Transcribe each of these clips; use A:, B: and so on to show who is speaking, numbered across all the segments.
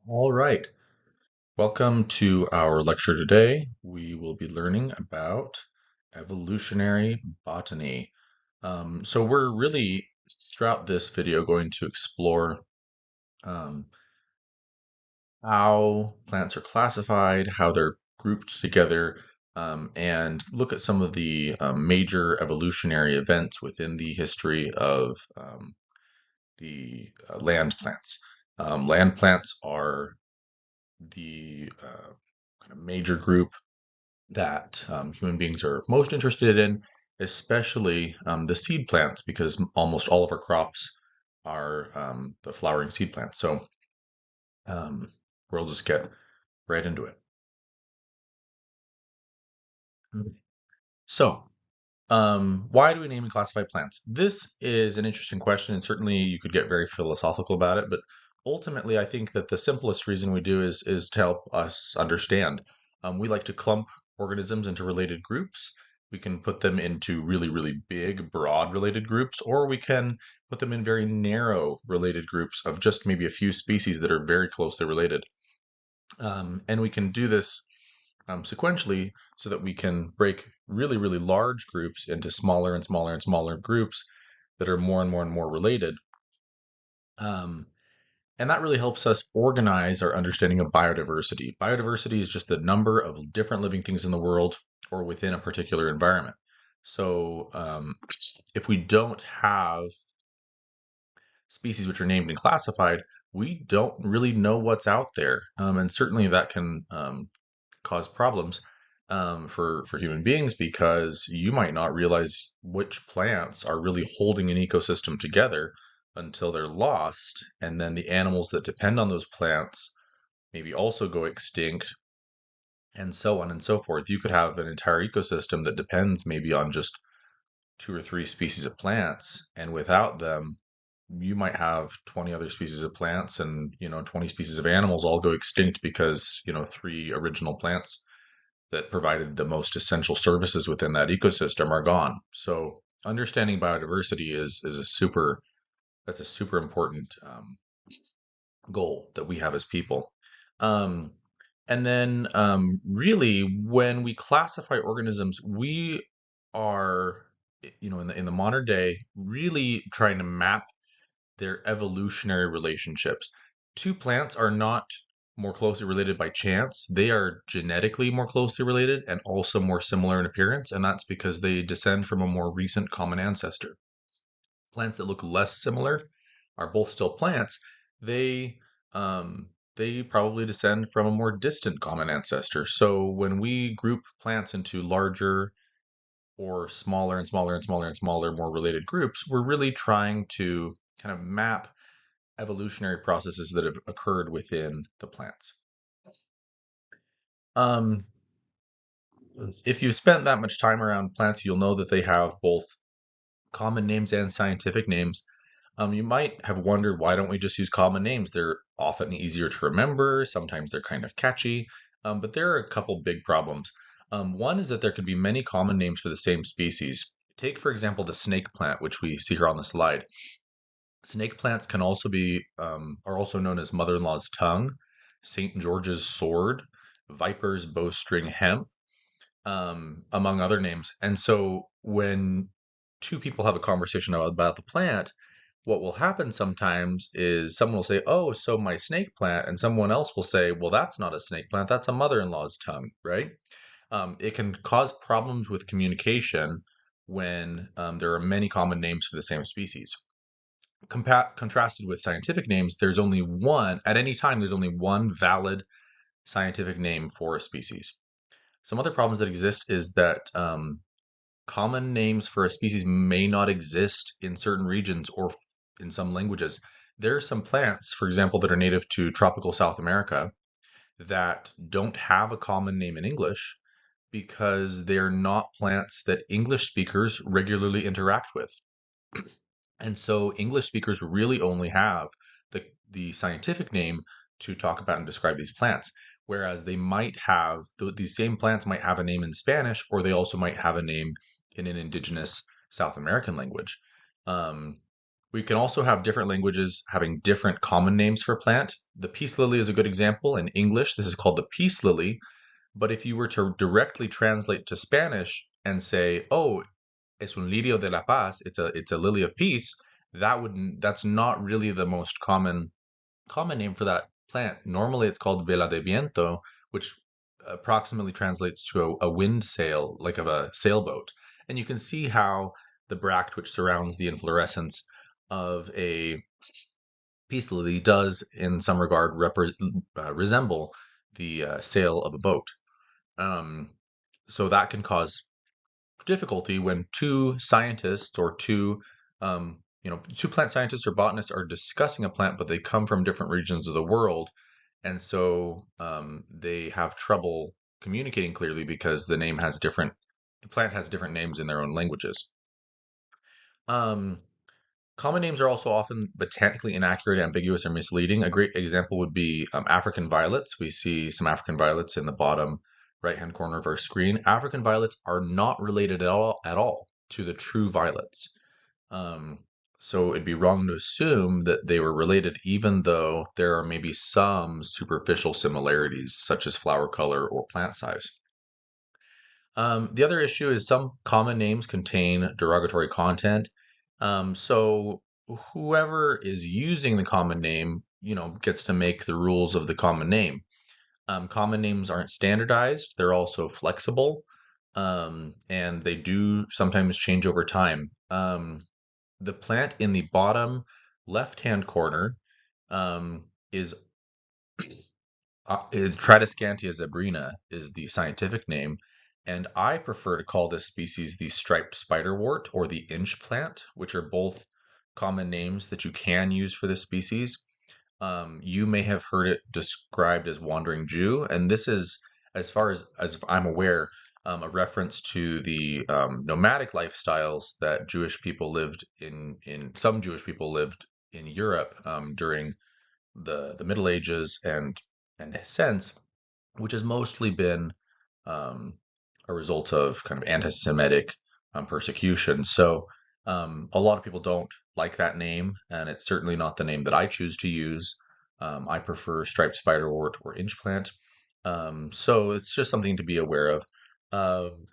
A: All right. Welcome to our lecture today. We will be learning about evolutionary botany. So we're really, throughout this video, going to explore um, how plants are classified, how they're grouped together, and look at some of the major evolutionary events within the history of the land plants. Land plants are the kind of major group that human beings are most interested in, especially the seed plants, because almost all of our crops are the flowering seed plants. So um, we'll just get right into it. So, why do we name and classify plants? This is an interesting question, and certainly you could get very philosophical about it. But ultimately, I think that the simplest reason we do is to help us understand. We like to clump organisms into related groups. We can put them into really, really big, broad related groups, or we can put them in very narrow related groups of just maybe a few species that are very closely related. And we can do this sequentially so that we can break really, really large groups into smaller and smaller and smaller groups that are more and more and more related. Um, and that really helps us organize our understanding of biodiversity. Biodiversity is just the number of different living things in the world or within a particular environment. So if we don't have species which are named and classified, we don't really know what's out there. And certainly that can cause problems for human beings because you might not realize which plants are really holding an ecosystem together until they're lost, and then the animals that depend on those plants maybe also go extinct, and so on and so forth. You could have an entire ecosystem that depends maybe on just two or three species of plants, and without them, you might have 20 other species of plants and 20 species of animals all go extinct because three original plants that provided the most essential services within that ecosystem are gone. So understanding biodiversity is a super important goal that we have as people. Um, and then really when we classify organisms, we are in the modern day really trying to map their evolutionary relationships. Two plants are not more closely related by chance. They are genetically more closely related and also more similar in appearance, and that's because they descend from a more recent common ancestor. Plants that look less similar are both still plants. They they probably descend from a more distant common ancestor. So when we group plants into larger or smaller and smaller and smaller and smaller, more related groups, we're really trying to kind of map evolutionary processes that have occurred within the plants. Um, if you've spent that much time around plants, you'll know that they have both common names and scientific names. You might have wondered why don't we just use common names? They're often easier to remember. Sometimes they're kind of catchy, but there are a couple big problems. One is that there can be many common names for the same species. Take, for example, the snake plant, which we see here on the slide. Snake plants can also be are also known as mother-in-law's tongue, St. George's sword, viper's bowstring hemp, among other names. And so when two people have a conversation about the plant, what will happen sometimes is someone will say, "Oh, so my snake plant," and someone else will say, "Well, that's not a snake plant, that's a mother-in-law's tongue," right? It can cause problems with communication when there are many common names for the same species. Contrasted with scientific names, there's only one, at any time, there's only one valid scientific name for a species. Some other problems that exist is that common names for a species may not exist in certain regions or in some languages. There are some plants, for example, that are native to tropical South America that don't have a common name in English because they're not plants that English speakers regularly interact with. And so English speakers really only have the scientific name to talk about and describe these plants, whereas they might have these same plants might have a name in Spanish, or they also might have a name in an indigenous South American language, um, We can also have different languages having different common names for plant. The peace lily is a good example. In English, this is called the peace lily. But if you were to directly translate to Spanish and say, "Oh, es un lirio de la paz," it's a lily of peace, that's not really the most common name for that plant. Normally, it's called vela de viento, which approximately translates to a wind sail, like of a sailboat. And you can see how the bract, which surrounds the inflorescence of a peace lily, does, in some regard, resemble the sail of a boat. Um, so that can cause difficulty when two scientists or two plant scientists or botanists are discussing a plant, but they come from different regions of the world, and so they have trouble communicating clearly because the plant has different names in their own languages. Um, Common names are also often botanically inaccurate, ambiguous, or misleading. A great example would be African violets. We see some African violets in the bottom right-hand corner of our screen. African violets are not related at all to the true violets. Um, so it'd be wrong to assume that they were related, even though there are maybe some superficial similarities, such as flower color or plant size. The other issue is some common names contain derogatory content. So whoever is using the common name, gets to make the rules of the common name. Common names aren't standardized. They're also flexible, and they do sometimes change over time. The plant in the bottom left-hand corner is Tridescantia zebrina is the scientific name, and I prefer to call this species the striped spiderwort or the inch plant, which are both common names that you can use for this species. You may have heard it described as wandering Jew, and this is, as far as I'm aware, a reference to the nomadic lifestyles that Jewish people lived in some Jewish people lived in Europe during the Middle Ages and since, which has mostly been um, a result of kind of anti-Semitic persecution. So a lot of people don't like that name, and it's certainly not the name that I choose to use. I prefer striped spiderwort or inchplant. So it's just something to be aware of. Um,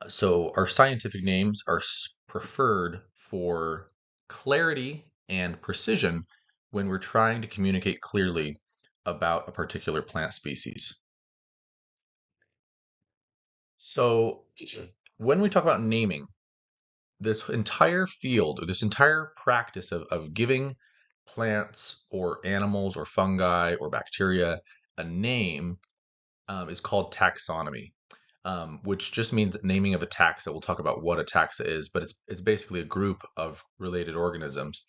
A: so our scientific names are preferred for clarity and precision when we're trying to communicate clearly about a particular plant species. So when we talk about naming, this entire field, or this entire practice of giving plants or animals or fungi or bacteria a name is called taxonomy, which just means naming of a taxa. We'll talk about what a taxa is, but it's basically a group of related organisms.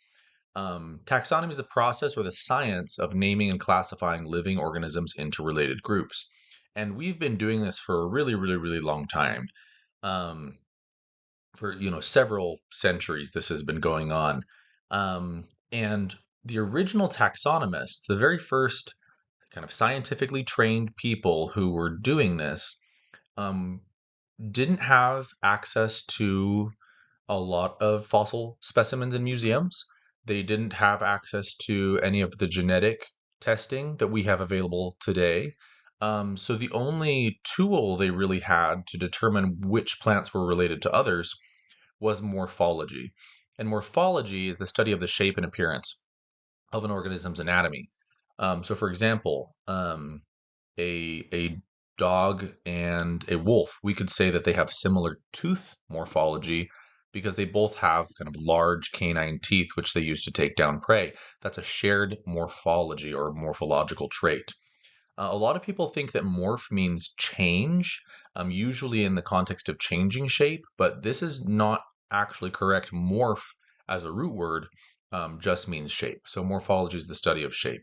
A: Taxonomy is the process or the science of naming and classifying living organisms into related groups. And we've been doing this for a really, really, really long time. Um, for several centuries, this has been going on. And the original taxonomists, the very first kind of scientifically trained people who were doing this, um, didn't have access to a lot of fossil specimens in museums. They didn't have access to any of the genetic testing that we have available today. So the only tool they really had to determine which plants were related to others was morphology. And morphology is the study of the shape and appearance of an organism's anatomy. So, for example, a dog and a wolf, we could say that they have similar tooth morphology because they both have kind of large canine teeth, which they use to take down prey. That's a shared morphology or morphological trait. A lot of people think that morph means change, usually in the context of changing shape, but this is not actually correct. Morph as a root word just means shape. So morphology is the study of shape.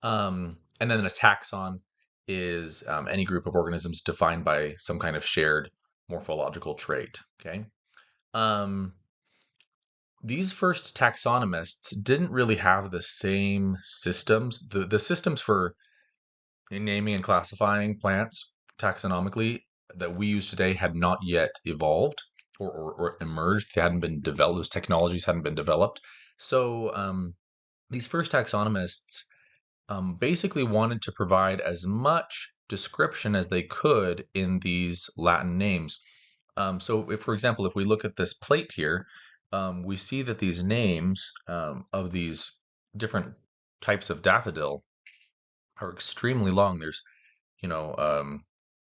A: And then a taxon is any group of organisms defined by some kind of shared morphological trait. Okay. Um, these first taxonomists didn't really have the same systems. The systems for naming and classifying plants taxonomically that we use today had not yet evolved. before or emerged. They hadn't been developed. Those technologies hadn't been developed. So these first taxonomists basically wanted to provide as much description as they could in these Latin names. So, if, for example, if we look at this plate here, we see that these names of these different types of daffodil are extremely long. There's, you know,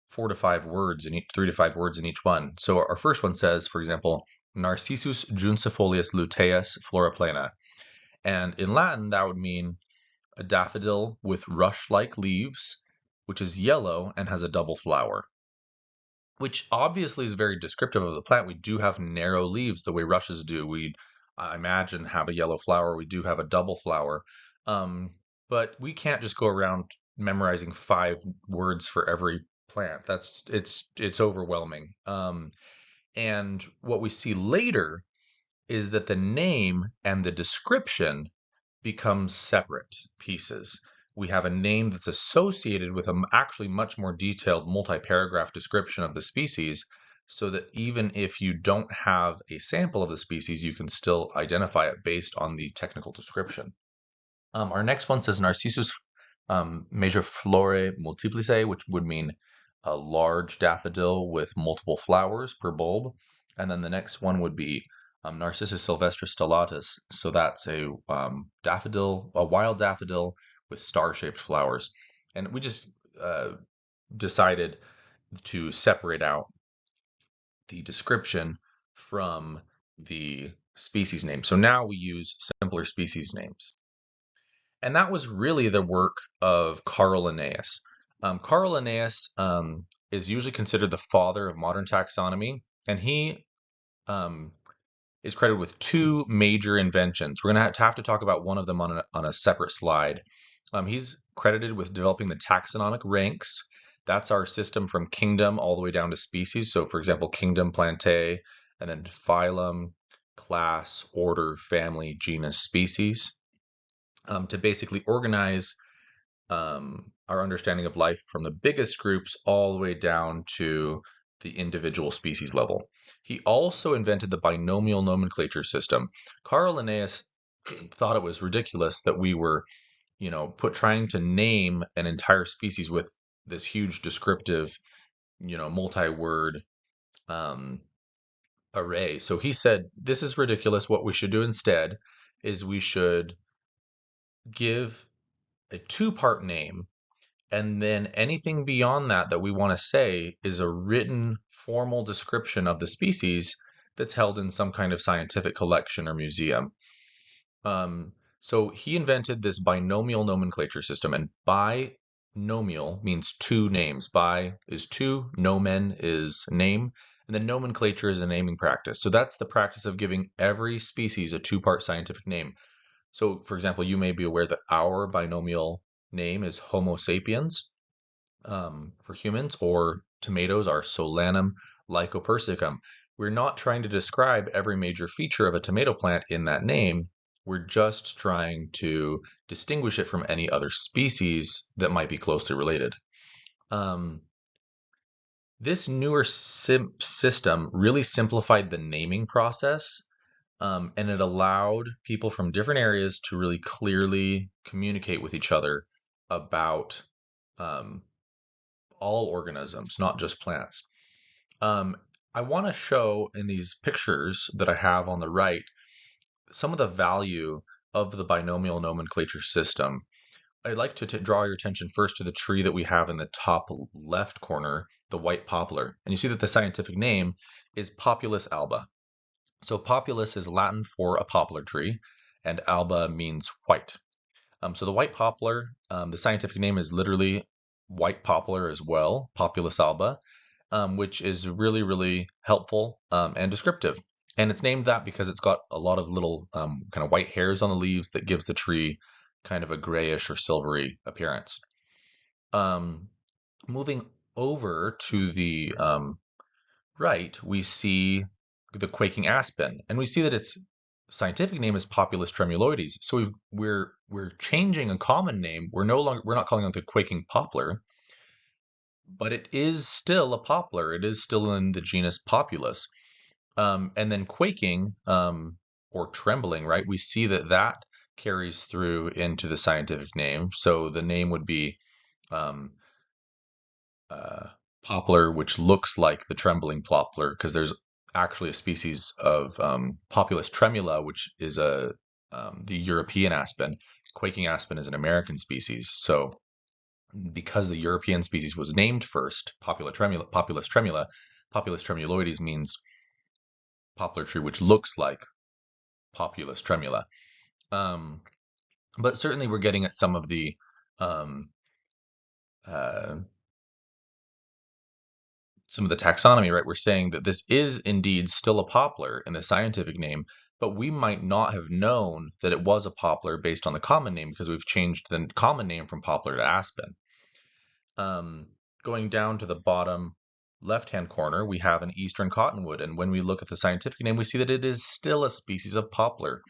A: 4 to 5 words in each, 3 to 5 words in each one. So our first one says, for example, Narcissus juncifolius luteus flora plena. And in Latin, that would mean a daffodil with rush-like leaves, which is yellow and has a double flower, which obviously is very descriptive of the plant. We do have narrow leaves the way rushes do. We, I imagine, have a yellow flower. We do have a double flower. Um, but we can't just go around memorizing 5 words for every plant. It's overwhelming. And what we see later is that the name and the description become separate pieces. We have a name that's associated with a actually much more detailed multi-paragraph description of the species, so that even if you don't have a sample of the species, you can still identify it based on the technical description. Our next one says Narcissus major flore multiplice, which would mean a large daffodil with multiple flowers per bulb. And then the next one would be Narcissus sylvestris stellatus. So that's a daffodil, a wild daffodil with star-shaped flowers. And we just decided to separate out the description from the species name. So now we use simpler species names. And that was really the work of Carl Linnaeus. Carl Linnaeus is usually considered the father of modern taxonomy, and he um, is credited with 2 major inventions. We're going to have to talk about one of them on a separate slide. He's credited with developing the taxonomic ranks. That's our system from kingdom all the way down to species. So, for example, kingdom, plantae, and then phylum, class, order, family, genus, species, to basically organize our understanding of life from the biggest groups all the way down to the individual species level. He also invented the binomial nomenclature system. Carl Linnaeus thought it was ridiculous that we were, trying to name an entire species with this huge descriptive, multi-word array. So he said, this is ridiculous. What we should do instead is we should give a 2-part name, and then anything beyond that we want to say is a written formal description of the species that's held in some kind of scientific collection or museum. So he invented this binomial nomenclature system, and binomial means 2 names. Bi is 2, nomen is name, and then nomenclature is a naming practice. So that's the practice of giving every species a 2-part scientific name. So, for example, you may be aware that our binomial name is Homo sapiens for humans, or tomatoes are Solanum lycopersicum. We're not trying to describe every major feature of a tomato plant in that name. We're just trying to distinguish it from any other species that might be closely related. This newer system really simplified the naming process. And it allowed people from different areas to really clearly communicate with each other about all organisms, not just plants. I want to show in these pictures that I have on the right some of the value of the binomial nomenclature system. I'd like to draw your attention first to the tree that we have in the top left corner, the white poplar. And you see that the scientific name is Populus alba. So populus is Latin for a poplar tree, and alba means white. So the white poplar, the scientific name is literally white poplar as well, Populus alba, which is really, really helpful and descriptive. And it's named that because it's got a lot of little kind of white hairs on the leaves that gives the tree kind of a grayish or silvery appearance. Moving over to the right, we see the quaking aspen, and we see that its scientific name is Populus tremuloides. So we're changing a common name. We're not calling it the quaking poplar, but it is still a poplar. It is still in the genus Populus. And then quaking or trembling, right? We see that that carries through into the scientific name. So the name would be um, uh, poplar, which looks like the trembling poplar, because there's actually a species of Populus tremula, which is the European aspen. Quaking aspen is an American species. So because the European species was named first, Populus tremuloides means poplar tree, which looks like Populus tremula. Um, but certainly we're getting at um, uh, some of the taxonomy, right? We're saying that this is indeed still a poplar in the scientific name, but we might not have known that it was a poplar based on the common name because we've changed the common name from poplar to aspen. Um, Going down to the bottom left-hand corner, we have an eastern cottonwood, and when we look at the scientific name, we see that it is still a species of poplar.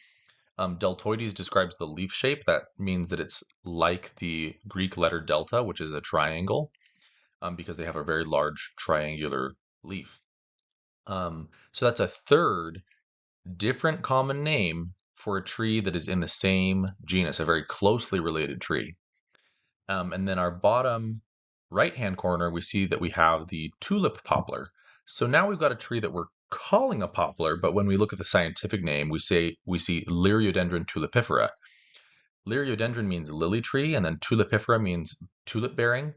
A: Deltoides describes the leaf shape. That means that it's like the Greek letter delta, which is a triangle, because they have a very large triangular leaf. So that's a third different common name for a tree that is in the same genus, a very closely related tree. And then our bottom right-hand corner, we see that we have the tulip poplar. So now we've got a tree that we're calling a poplar, but when we look at the scientific name, we see Liriodendron tulipifera. Liriodendron means lily tree, and then tulipifera means tulip bearing.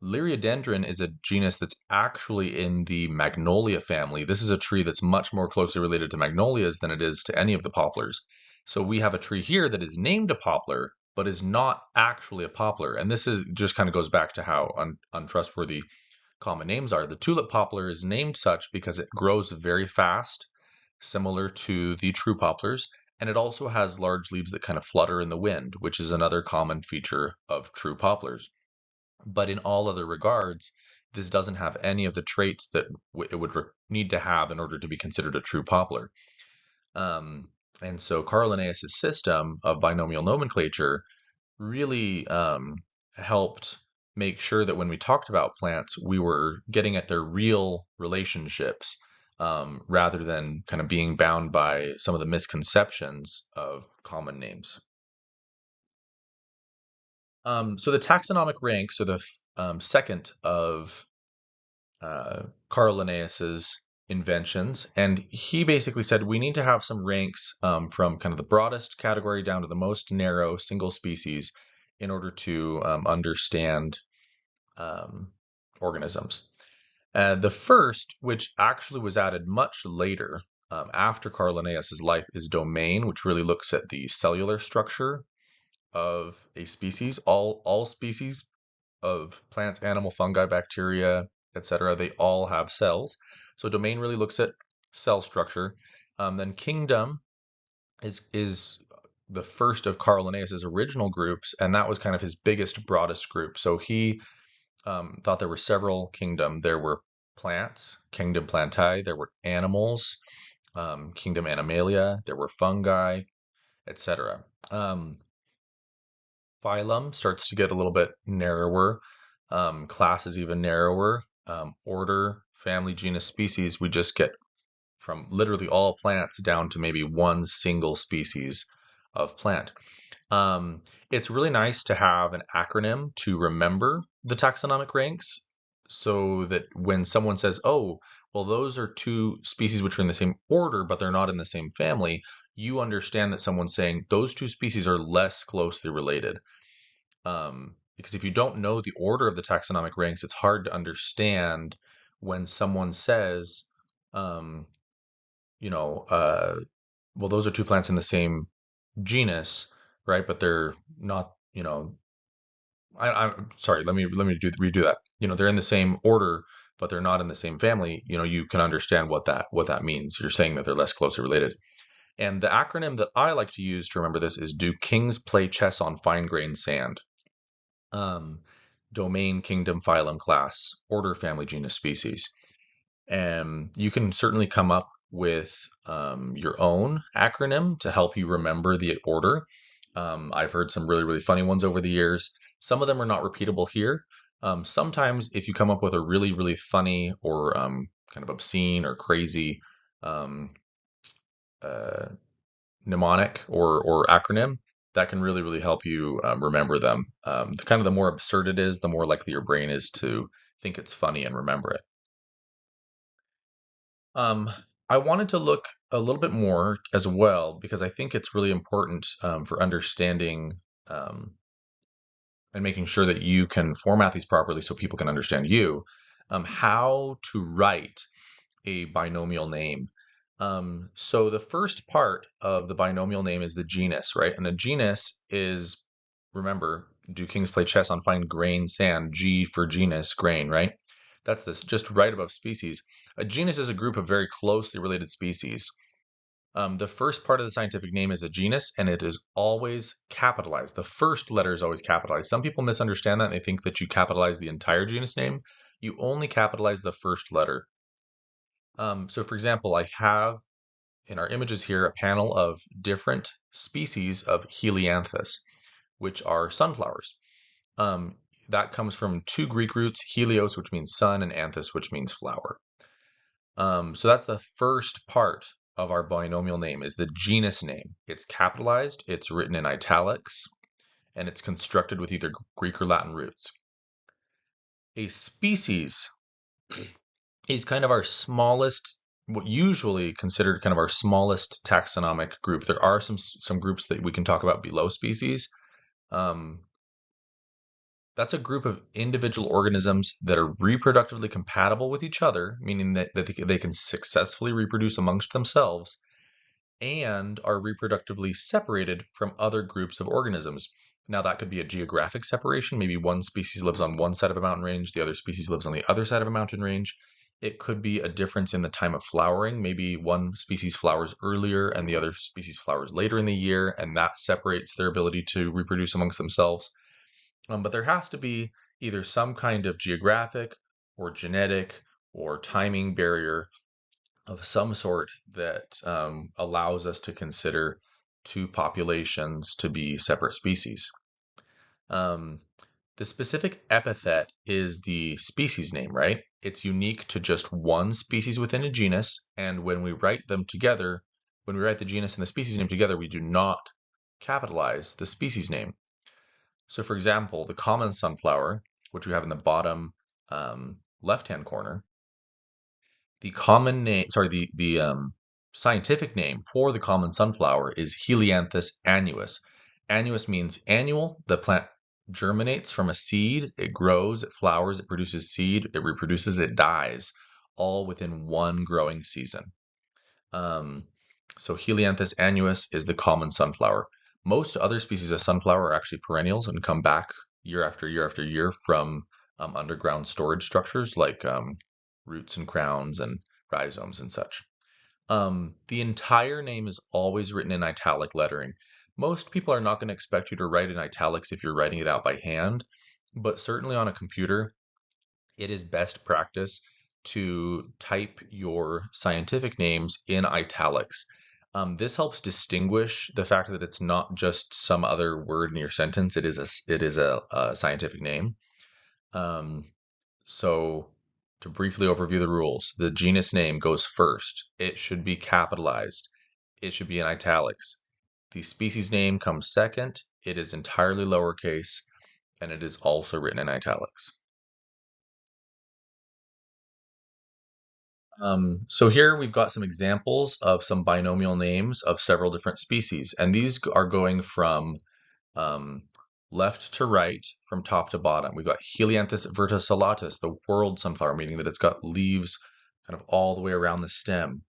A: Liriodendron is a genus that's actually in the magnolia family. This is a tree that's much more closely related to magnolias than it is to any of the poplars. So we have a tree here that is named a poplar, but is not actually a poplar. And this is just kind of goes back to how untrustworthy common names are. The tulip poplar is named such because it grows very fast, similar to the true poplars, and it also has large leaves that kind of flutter in the wind, which is another common feature of true poplars. But in all other regards, this doesn't have any of the traits that it would need to have in order to be considered a true poplar. Um, and so Carl Linnaeus' system of binomial nomenclature really helped make sure that when we talked about plants, we were getting at their real relationships rather than kind of being bound by some of the misconceptions of common names. So the taxonomic ranks are the second of Carl Linnaeus's inventions, and he basically said we need to have some ranks from kind of the broadest category down to the most narrow single species in order to understand um, organisms. The first, which actually was added much later after Carl Linnaeus's life, is domain, which really looks at the cellular structure of a species. All species of plants, animal, fungi, bacteria, etc. They all have cells. So domain really looks at cell structure. Then kingdom is the first of Carl Linnaeus's original groups, and that was kind of his biggest, broadest group. So he thought there were several kingdom. There were plants, kingdom plantae. There were animals, kingdom animalia. There were fungi, etc. Phylum starts to get a little bit narrower. Class is even narrower. Order, family, genus, species, we just get from literally all plants down to maybe one single species of plant. It's really nice to have an acronym to remember the taxonomic ranks so that when someone says, oh, well, those are two species which are in the same order, but they're not in the same family, you understand that someone's saying those two species are less closely related. Because if you don't know the order of the taxonomic ranks, it's hard to understand when someone says, um, you know, well, those are two plants in the same genus, right? But they're not, I'm sorry. Let me redo that. They're in the same order, but they're not in the same family. You can understand what that means. You're saying that they're less closely related. And the acronym that I like to use to remember this is: Do kings play chess on fine-grained sand? Um, Domain, kingdom, phylum, class, order, family, genus, species. And you can certainly come up with your own acronym to help you remember the order. I've heard some really, really funny ones over the years. Some of them are not repeatable here. Sometimes if you come up with a really, really funny or kind of obscene or crazy um, uh, mnemonic or acronym, that can really, really help you remember them. The more absurd it is, the more likely your brain is to think it's funny and remember it. Um, I wanted to look a little bit more as well because I think it's really important for understanding um, and making sure that you can format these properly so people can understand you, how to write a binomial name. So the first part of the binomial name is the genus, right? And the genus is, remember, do kings play chess on fine grain sand? G for genus, grain, right? That's this just right above species. A genus is a group of very closely related species. The first part of the scientific name is a genus, and it is always capitalized. The first letter is always capitalized. Some people misunderstand that and they think that you capitalize the entire genus name. You only capitalize the first letter. So for example, I have in our images here a panel of different species of Helianthus, which are sunflowers. Um, that comes from two Greek roots, helios, which means sun, and anthus, which means flower. So that's the first part of our binomial name is the genus name. It's capitalized, it's written in italics, and it's constructed with either Greek or Latin roots. A species is kind of our smallest, what usually considered kind of our smallest taxonomic group. There are some groups that we can talk about below species. Um, that's a group of individual organisms that are reproductively compatible with each other, meaning that they can successfully reproduce amongst themselves and are reproductively separated from other groups of organisms. Now, that could be a geographic separation. Maybe one species lives on one side of a mountain range, the other species lives on the other side of a mountain range. It could be a difference in the time of flowering. Maybe one species flowers earlier and the other species flowers later in the year, and that separates their ability to reproduce amongst themselves. But there has to be either some kind of geographic or genetic or timing barrier of some sort that allows us to consider two populations to be separate species. Um, the specific epithet is the species name, right? It's unique to just one species within a genus, and when we write them together, when we write the genus and the species name together, we do not capitalize the species name. So, for example, the common sunflower, which we have in the bottom left-hand corner, the common name, sorry, the scientific name for the common sunflower is Helianthus annuus. Annuus means annual. The plant germinates from a seed, it grows, it flowers, it produces seed, it reproduces, it dies, all within one growing season. Um, so Helianthus annuus is the common sunflower. Most other species of sunflower are actually perennials and come back year after year after year from underground storage structures like roots and crowns and rhizomes and such. The entire name is always written in italic lettering. Most people are not going to expect you to write in italics if you're writing it out by hand, but certainly on a computer, it is best practice to type your scientific names in italics. This helps distinguish the fact that it's not just some other word in your sentence. It is a scientific name. Um, so to briefly overview the rules, the genus name goes first. It should be capitalized. It should be in italics. The species name comes second. It is entirely lowercase, and it is also written in italics. So here we've got some examples of some binomial names of several different species, and these are going from um, left to right, from top to bottom. We've got Helianthus verticillata, the whorled sunflower, meaning that it's got leaves kind of all the way around the stem.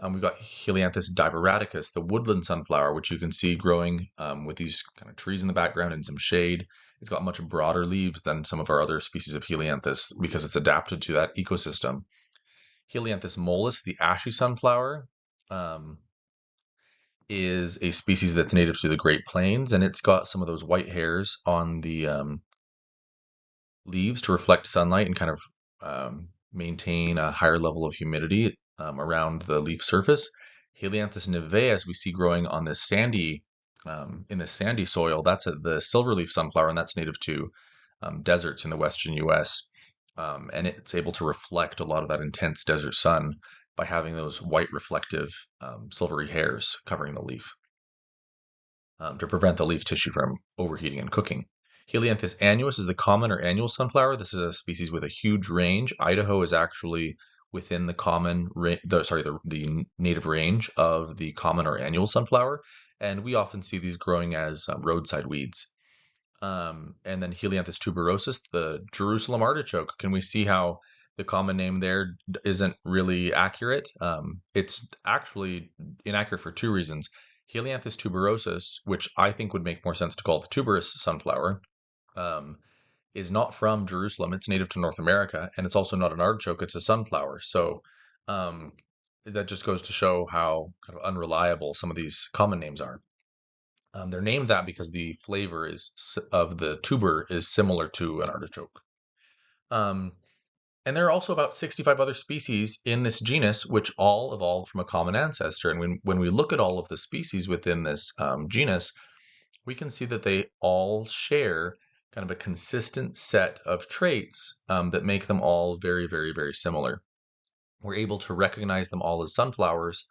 A: We've got Helianthus diveraticus, the woodland sunflower, which you can see growing with these kind of trees in the background and some shade. It's got much broader leaves than some of our other species of Helianthus because it's adapted to that ecosystem. Helianthus mollis, the ashy sunflower, um, is a species that's native to the Great Plains, and it's got some of those white hairs on the leaves to reflect sunlight and kind of maintain a higher level of humidity around the leaf surface. Helianthus niveus we see growing on the sandy in the sandy soil. That's the silverleaf sunflower, and that's native to deserts in the western U.S. And it's able to reflect a lot of that intense desert sun by having those white reflective silvery hairs covering the leaf to prevent the leaf tissue from overheating and cooking. Helianthus annuus is the common or annual sunflower. This is a species with a huge range. Idaho is actually within the the native range of the common or annual sunflower, and we often see these growing as roadside weeds. And then Helianthus tuberosus, the Jerusalem artichoke. Can we see how the common name there isn't really accurate? It's actually inaccurate for two reasons. Helianthus tuberosus, which I think would make more sense to call the tuberous sunflower, um, is not from Jerusalem. It's native to North America, and it's also not an artichoke. It's a sunflower. So um, that just goes to show how kind of unreliable some of these common names are. They're named that because the flavor of the tuber is similar to an artichoke. Um, and there are also about 65 other species in this genus, which all evolved from a common ancestor. And when we look at all of the species within this genus, we can see that they all share kind of a consistent set of traits that make them all very, very, very similar. We're able to recognize them all as sunflowers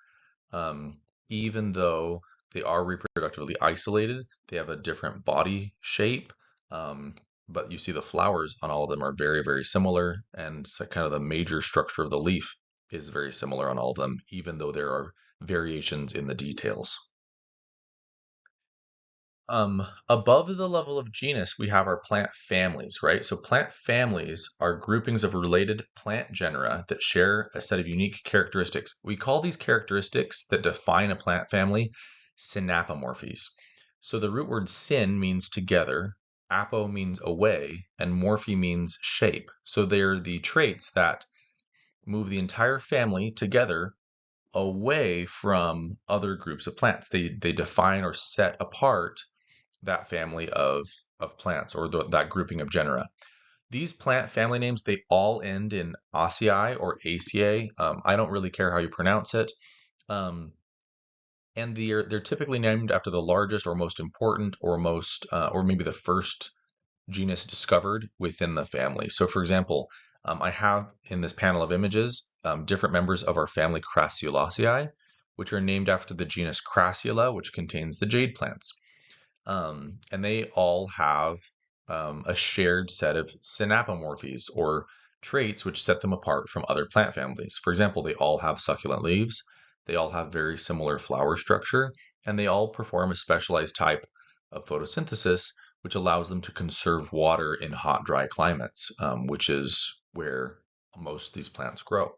A: even though they are reproductively isolated, they have a different body shape. Um, but you see the flowers on all of them are very, very similar, and so kind of the major structure of the leaf is very similar on all of them, even though there are variations in the details. Above the level of genus, we have our plant families, right? So plant families are groupings of related plant genera that share a set of unique characteristics. We call these characteristics that define a plant family synapomorphies. So the root word syn means together, apo means away, and morphe means shape. So they're the traits that move the entire family together away from other groups of plants. They define or set apart that family of plants or that grouping of genera. These plant family names, they all end in Aciae or Acaea. I don't really care how you pronounce it. Um, and they're typically named after the largest or most important or most or maybe the first genus discovered within the family. So for example, I have in this panel of images different members of our family Crassulaceae, which are named after the genus Crassula, which contains the jade plants. And they all have a shared set of synapomorphies or traits which set them apart from other plant families. For example, they all have succulent leaves, they all have very similar flower structure, and they all perform a specialized type of photosynthesis, which allows them to conserve water in hot, dry climates, which is where most of these plants grow.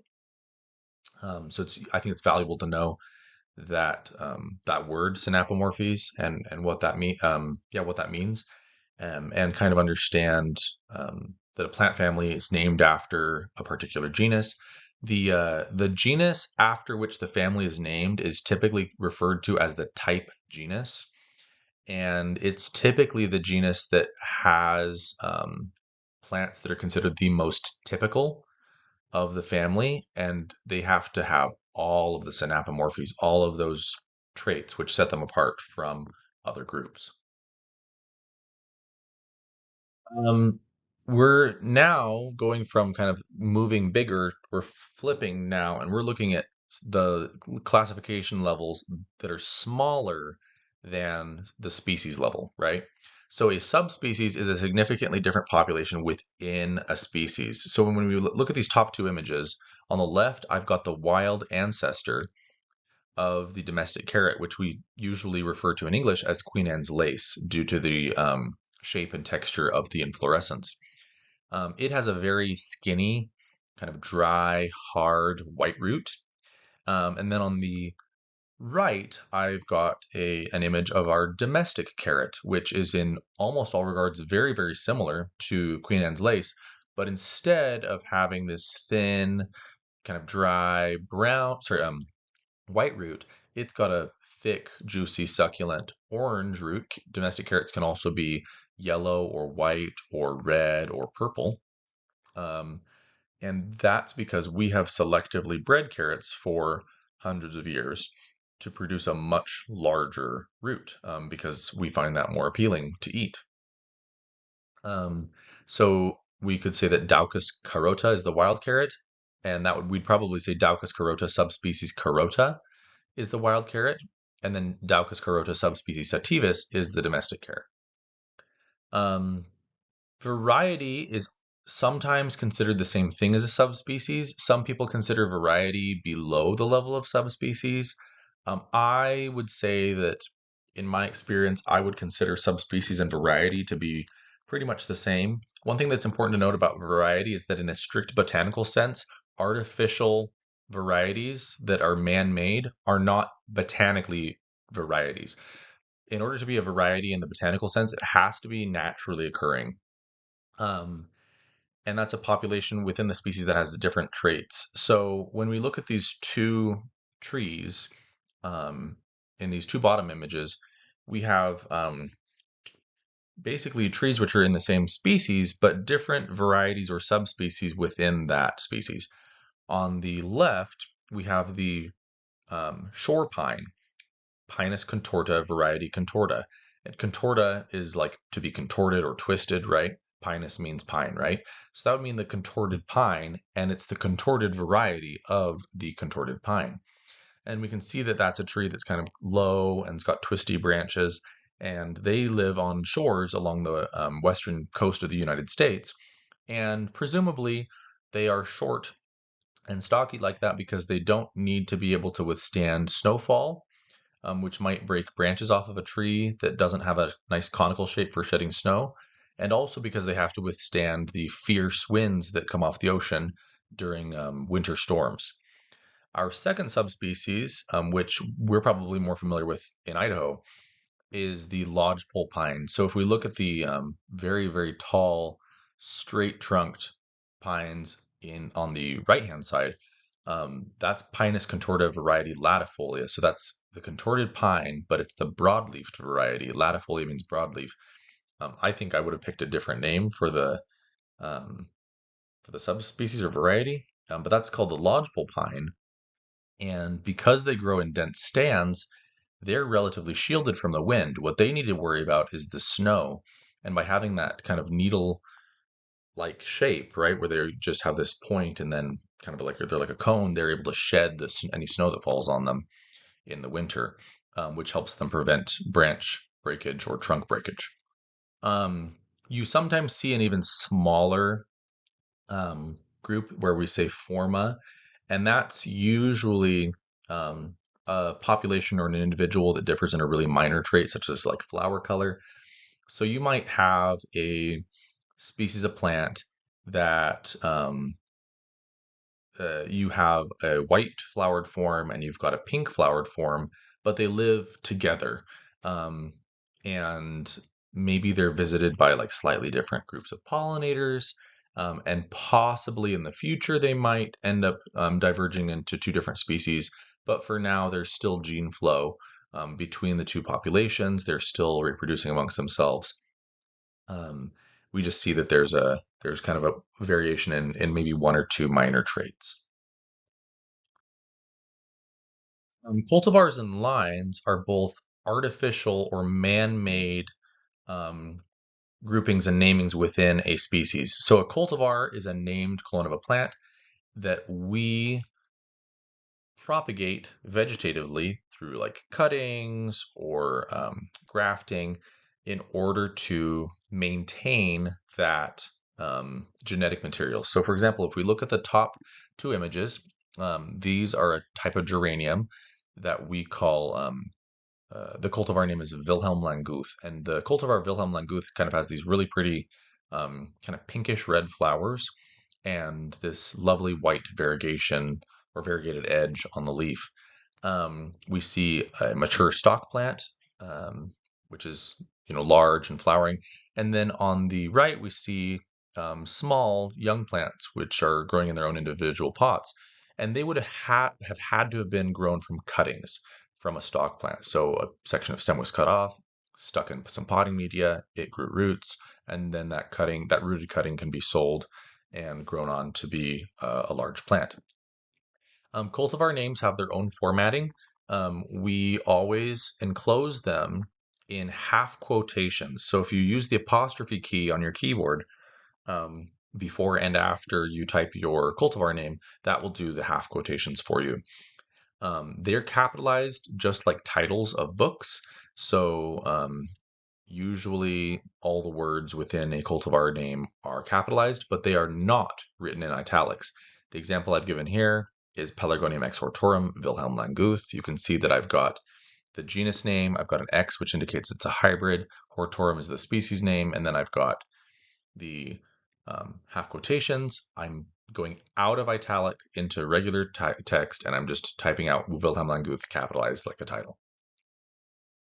A: I think it's valuable to know that word synapomorphies and what that what that means, and kind of understand that a plant family is named after a particular genus. The genus after which the family is named is typically referred to as the type genus, and it's typically the genus that has plants that are considered the most typical of the family, and they have to have all of the synapomorphies, all of those traits which set them apart from other groups. Um, we're now going from kind of moving bigger, we're flipping now, and we're looking at the classification levels that are smaller than the species level, right? So a subspecies is a significantly different population within a species. So when we look at these top two images, on the left, I've got the wild ancestor of the domestic carrot, which we usually refer to in English as Queen Anne's lace due to the shape and texture of the inflorescence. It has a very skinny, kind of dry, hard white root. And then on the right, I've got an image of our domestic carrot, which is in almost all regards very, very similar to Queen Anne's lace. But instead of having this thin, kind of dry white root, it's got a thick, juicy, succulent orange root. Domestic carrots can also be yellow or white or red or purple. Um, and that's because we have selectively bred carrots for hundreds of years to produce a much larger root because we find that more appealing to eat. Um, so we could say that Daucus carota is the wild carrot, and we'd probably say Daucus carota subspecies carota is the wild carrot, and then Daucus carota subspecies sativus is the domestic carrot. Um, Variety is sometimes considered the same thing as a subspecies. Some people consider variety below the level of subspecies. I would say that in my experience, I would consider subspecies and variety to be pretty much the same. One thing that's important to note about variety is that in a strict botanical sense, artificial varieties that are man-made are not botanically varieties. In order to be a variety in the botanical sense, it has to be naturally occurring. Um, and that's a population within the species that has different traits. So when we look at these two trees, um, in these two bottom images, we have basically trees which are in the same species, but different varieties or subspecies within that species. On the left, we have the shore pine, Pinus contorta, variety contorta. And contorta is like to be contorted or twisted, right? Pinus means pine, right? So that would mean the contorted pine, and it's the contorted variety of the contorted pine. And we can see that that's a tree that's kind of low and it's got twisty branches, and they live on shores along the western coast of the United States. And presumably, they are short and stocky like that because they don't need to be able to withstand snowfall, which might break branches off of a tree that doesn't have a nice conical shape for shedding snow, and also because they have to withstand the fierce winds that come off the ocean during winter storms. Our second subspecies, which we're probably more familiar with in Idaho, is the lodgepole pine. So if we look at the very, very tall, straight-trunked pines on the right-hand side, that's Pinus contorta variety latifolia. So that's the contorted pine, but it's the broadleafed variety. Latifolia means broadleaf. I think I would have picked a different name um, for the subspecies or variety, but that's called the lodgepole pine. And because they grow in dense stands, they're relatively shielded from the wind. What they need to worry about is the snow. And by having that kind of needle like shape, right, where they just have this point and then kind of like they're like a cone, they're able to shed any snow that falls on them in the winter, which helps them prevent branch breakage or trunk breakage. You sometimes see an even smaller group where we say forma, and that's usually um, a population or an individual that differs in a really minor trait, such as like flower color. So you might have a species of plant that you have a white flowered form and you've got a pink flowered form, but they live together. Um, and maybe they're visited by like slightly different groups of pollinators. And possibly in the future, they might end up diverging into two different species. But for now, there's still gene flow between the two populations. They're still reproducing amongst themselves. Um, we just see that there's kind of a variation in maybe one or two minor traits. Cultivars and lines are both artificial or man-made um, groupings and namings within a species. So a cultivar is a named clone of a plant that we propagate vegetatively through like cuttings or grafting in order to maintain that genetic material. So, for example, if we look at the top two images, these are a type of geranium that we call the cultivar name is Wilhelm Languth, and the cultivar Wilhelm Languth kind of has these really pretty kind of pinkish red flowers and this lovely white variegation or variegated edge on the leaf. We see a mature stock plant, which is large and flowering, and then on the right we see small young plants which are growing in their own individual pots, and they would have had to have been grown from cuttings from a stock plant. So a section of stem was cut off, stuck in some potting media, it grew roots, and then that rooted cutting can be sold and grown on to be a large plant. Cultivar names have their own formatting. We always enclose them in half quotations. So if you use the apostrophe key on your keyboard, before and after you type your cultivar name, that will do the half quotations for you. They're capitalized just like titles of books. So usually all the words within a cultivar name are capitalized, but they are not written in italics. The example I've given here is Pelargonium exhortorum Wilhelm Languth. You can see that I've got the genus name, I've got an X, which indicates it's a hybrid, hortorum is the species name, and then I've got the half quotations. I'm going out of italic into regular text, and I'm just typing out Wilhelm Languth capitalized like a title.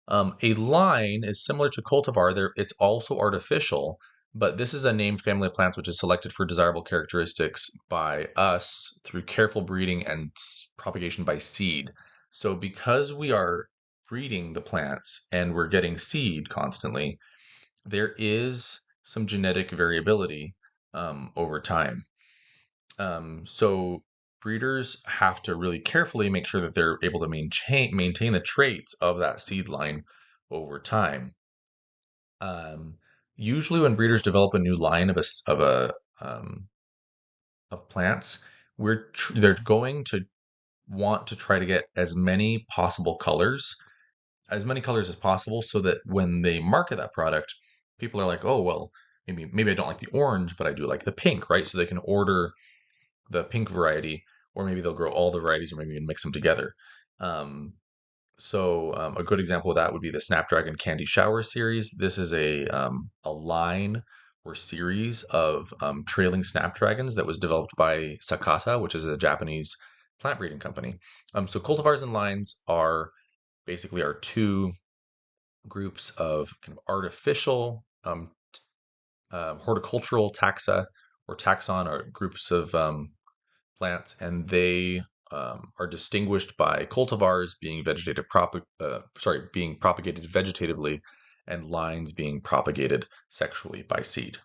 A: A line is similar to cultivar. It's also artificial, but this is a named family of plants which is selected for desirable characteristics by us through careful breeding and propagation by seed. So because we are breeding the plants and we're getting seed constantly, there is some genetic variability over time. So breeders have to really carefully make sure that they're able to maintain the traits of that seed line over time. Um, Usually, when breeders develop a new line um, of plants, they're going to want to try to get as many colors as possible, so that when they market that product, people are like, oh well, maybe I don't like the orange, but I do like the pink, right? So they can order the pink variety, or maybe they'll grow all the varieties, or maybe even mix them together. Um, a good example of that would be the Snapdragon Candy Shower series. This is a line or series of trailing snapdragons that was developed by Sakata, which is a Japanese plant breeding company. So cultivars and lines are basically our two groups of kind of artificial horticultural taxa or taxon, or groups of plants, and they are distinguished by cultivars being propagated vegetatively, and lines being propagated sexually by seed.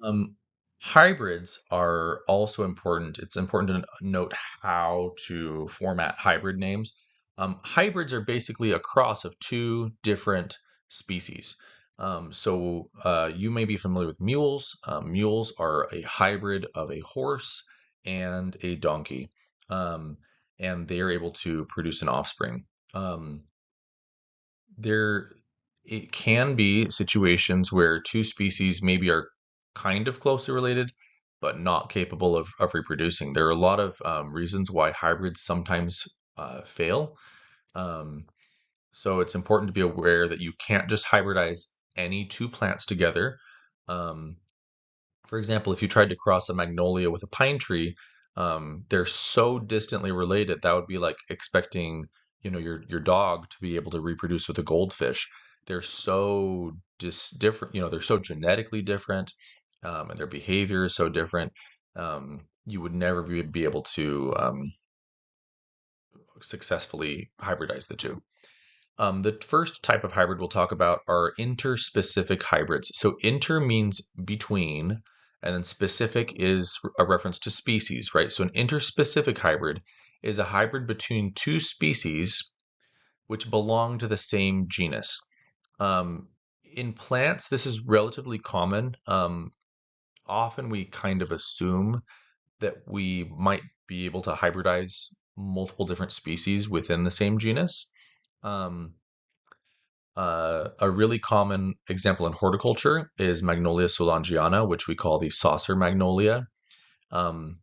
A: Um, Hybrids are also important. It's important to note how to format hybrid names. Hybrids are basically a cross of two different species. You may be familiar with mules. Mules are a hybrid of a horse and a donkey, um, and they are able to produce an offspring. Um, there it can be situations where two species maybe are kind of closely related, but not capable of reproducing. There are a lot of reasons why hybrids sometimes fail. Um, so it's important to be aware that you can't just hybridize any two plants together. Um, for example, if you tried to cross a magnolia with a pine tree, they're so distantly related that would be like expecting, your dog to be able to reproduce with a goldfish. They're so different, they're so genetically different, and their behavior is so different. You would never be able to successfully hybridize the two. The first type of hybrid we'll talk about are interspecific hybrids. So inter means between, and then specific is a reference to species, right? So an interspecific hybrid is a hybrid between two species which belong to the same genus. In plants, this is relatively common. Often we kind of assume that we might be able to hybridize multiple different species within the same genus. Um, a really common example in horticulture is Magnolia soulangeana, which we call the saucer magnolia. Um,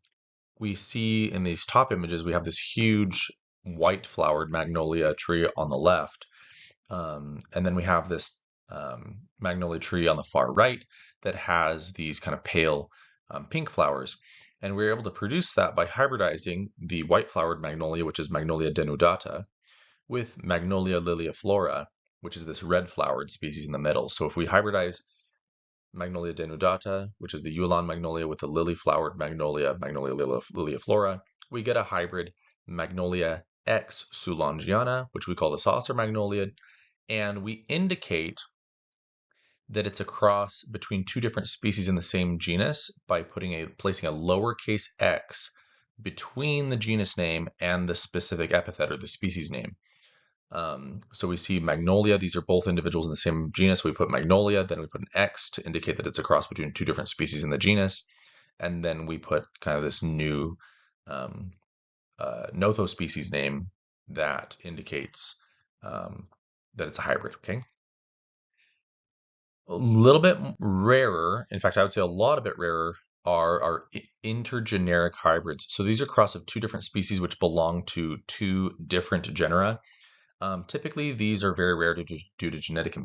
A: we see in these top images, we have this huge white flowered magnolia tree on the left. And then we have this magnolia tree on the far right that has these kind of pale pink flowers. And we're able to produce that by hybridizing the white flowered magnolia, which is Magnolia denudata, with Magnolia liliiflora, which is this red flowered species in the middle. So if we hybridize Magnolia denudata, which is the Yulan magnolia, with the lily flowered magnolia, Magnolia liliiflora, we get a hybrid Magnolia X soulangeana, which we call the saucer magnolia, and we indicate that it's a cross between two different species in the same genus by placing a lowercase x between the genus name and the specific epithet or the species name. So we see magnolia. These are both individuals in the same genus. We put magnolia, then we put an X to indicate that it's a cross between two different species in the genus. And then we put kind of this new um, Notho species name that indicates that it's a hybrid, okay? A little bit rarer, in fact, I would say a lot of bit rarer, are intergeneric hybrids. So these are cross of two different species which belong to two different genera. Typically, these are very rare due to genetic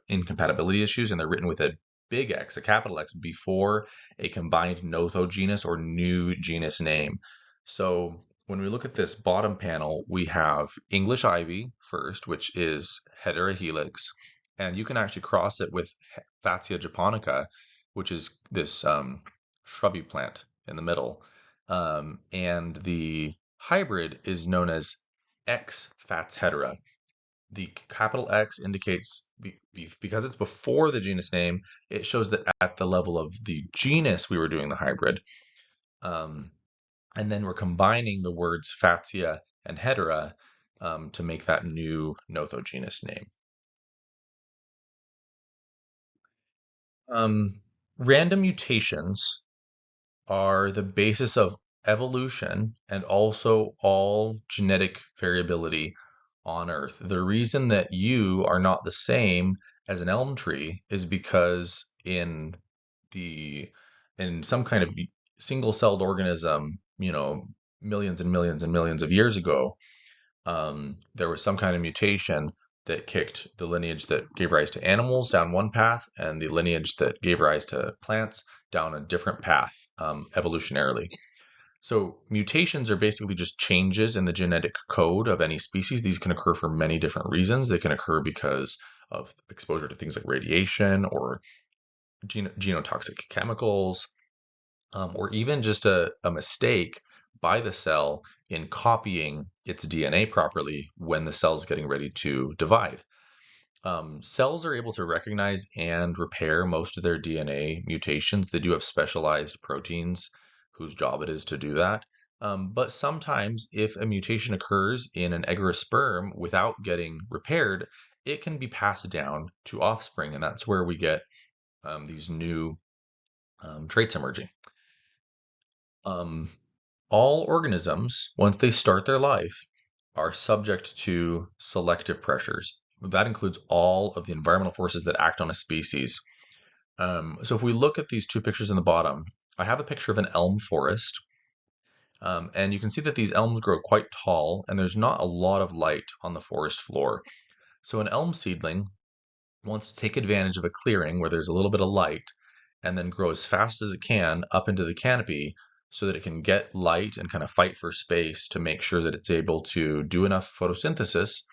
A: incompatibility issues, and they're written with a big X, a capital X, before a combined nothogenus or new genus name. So when we look at this bottom panel, we have English ivy first, which is heterohelix, and you can actually cross it with Fatsia japonica, which is this shrubby plant in the middle. And the hybrid is known as X Fats hetera. The capital X indicates because it's before the genus name, it shows that at the level of the genus we were doing the hybrid. Um, and then we're combining the words Fatsia and hetera to make that new nothogenous name. Um, Random mutations are the basis of evolution and also all genetic variability on Earth. The reason that you are not the same as an elm tree is because the in some kind of single-celled organism, millions and millions and millions of years ago, there was some kind of mutation that kicked the lineage that gave rise to animals down one path and the lineage that gave rise to plants down a different path, evolutionarily. So mutations are basically just changes in the genetic code of any species. These can occur for many different reasons. They can occur because of exposure to things like radiation or genotoxic chemicals, or even just a mistake by the cell in copying its DNA properly when the cell's getting ready to divide. Cells are able to recognize and repair most of their DNA mutations. They do have specialized proteins whose job it is to do that. But sometimes, if a mutation occurs in an egg or a sperm without getting repaired, it can be passed down to offspring, and that's where we get these new traits emerging. Um, all organisms, once they start their life, are subject to selective pressures. That includes all of the environmental forces that act on a species. So if we look at these two pictures in the bottom, I have a picture of an elm forest, and you can see that these elms grow quite tall, and there's not a lot of light on the forest floor. So an elm seedling wants to take advantage of a clearing where there's a little bit of light and then grow as fast as it can up into the canopy so that it can get light and kind of fight for space to make sure that it's able to do enough photosynthesis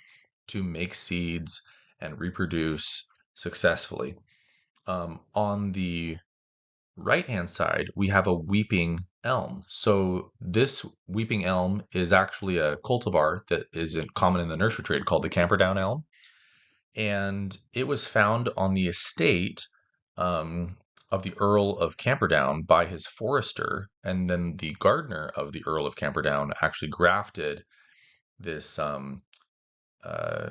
A: to make seeds and reproduce successfully. On the right-hand side, we have a weeping elm. So this weeping elm is actually a cultivar that is common in the nursery trade called the Camperdown elm. And it was found on the estate of the Earl of Camperdown by his forester, and then the gardener of the Earl of Camperdown actually grafted this uh,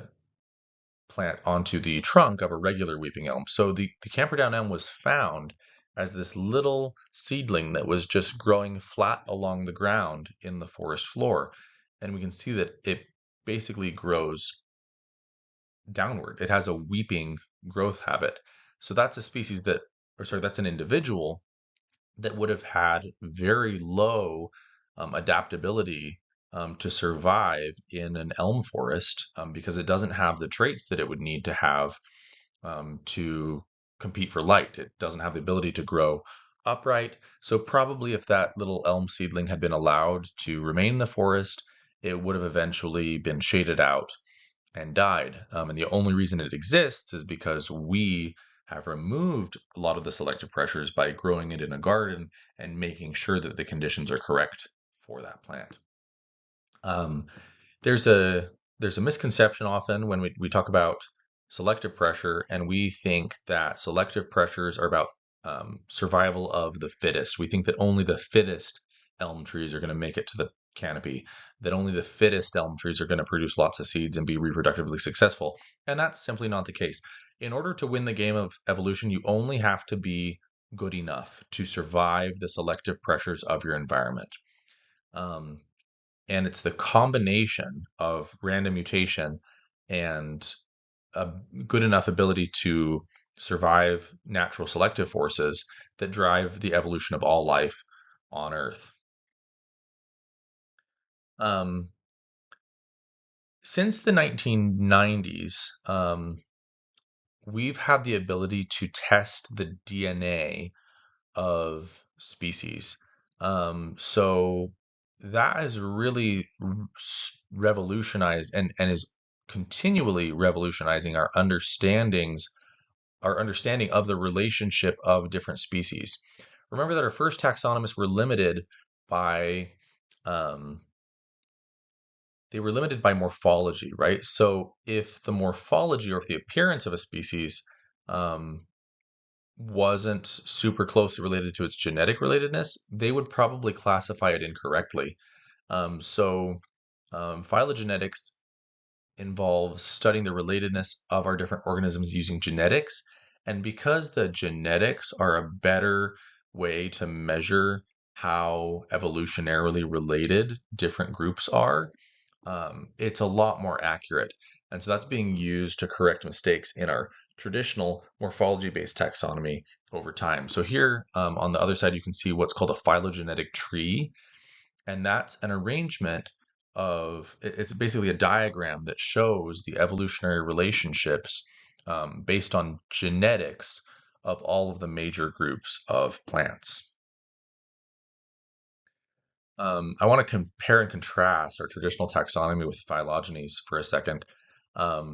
A: plant onto the trunk of a regular weeping elm. So the Camperdown elm was found as this little seedling that was just growing flat along the ground in the forest floor. And we can see that it basically grows downward. It has a weeping growth habit. So that's a species that, or sorry, that's an individual that would have had very low adaptability to survive in an elm forest, because it doesn't have the traits that it would need to have to compete for light. It doesn't have the ability to grow upright. So probably if that little elm seedling had been allowed to remain in the forest, it would have eventually been shaded out and died. And the only reason it exists is because we have removed a lot of the selective pressures by growing it in a garden and making sure that the conditions are correct for that plant. Um, there's a there's a misconception often when we talk about selective pressure, and we think that selective pressures are about survival of the fittest. We think that only the fittest elm trees are going to make it to canopy, that only the fittest elm trees are going to produce lots of seeds and be reproductively successful. And that's simply not the case. In order to win the game of evolution, you only have to be good enough to survive the selective pressures of your environment. Um, and it's the combination of random mutation and a good enough ability to survive natural selective forces that drive the evolution of all life on Earth. Um, since the 1990s, we've had the ability to test the DNA of species. So that has really revolutionized and is continually revolutionizing our understanding of the relationship of different species. Remember that our first taxonomists were limited by um, morphology, right? So if the morphology or if the appearance of a species um, wasn't super closely related to its genetic relatedness, they would probably classify it incorrectly. Phylogenetics involves studying the relatedness of our different organisms using genetics. And because the genetics are a better way to measure how evolutionarily related different groups are, it's a lot more accurate. And so that's being used to correct mistakes in our traditional morphology-based taxonomy over time. So here on the other side, you can see what's called a phylogenetic tree, and that's an arrangement it's basically a diagram that shows the evolutionary relationships based on genetics of all of the major groups of plants. I want to compare and contrast our traditional taxonomy with phylogenies for a second.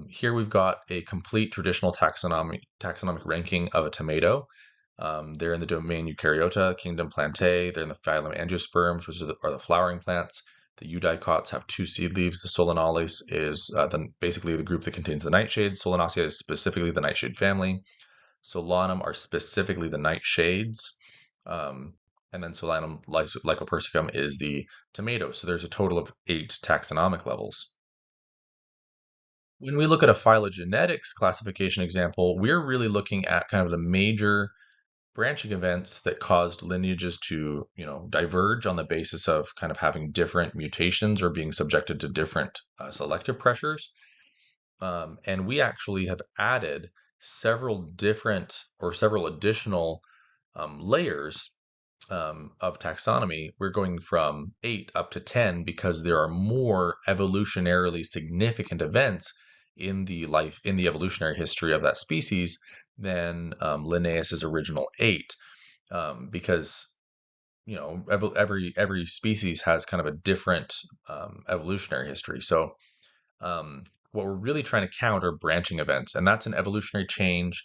A: Here we've got a complete traditional taxonomic ranking of a tomato. They're in the domain Eukaryota, kingdom Plantae. They're in the phylum Angiosperms, which are the flowering plants. The eudicots have two seed leaves. The Solanales is basically the group that contains the nightshades. Solanaceae is specifically the nightshade family. Solanum are specifically the nightshades. Um, and then Solanum lycopersicum is the tomato. So there's a total of 8 taxonomic levels. When we look at a phylogenetics classification example, we're really looking at kind of the major branching events that caused lineages to, diverge on the basis of kind of having different mutations or being subjected to different selective pressures. And we actually have added several additional layers of taxonomy. We're going from 8 up to 10 because there are more evolutionarily significant events in the evolutionary history of that species than Linnaeus's original 8. Because every species has kind of a different evolutionary history. So what we're really trying to count are branching events, and that's an evolutionary change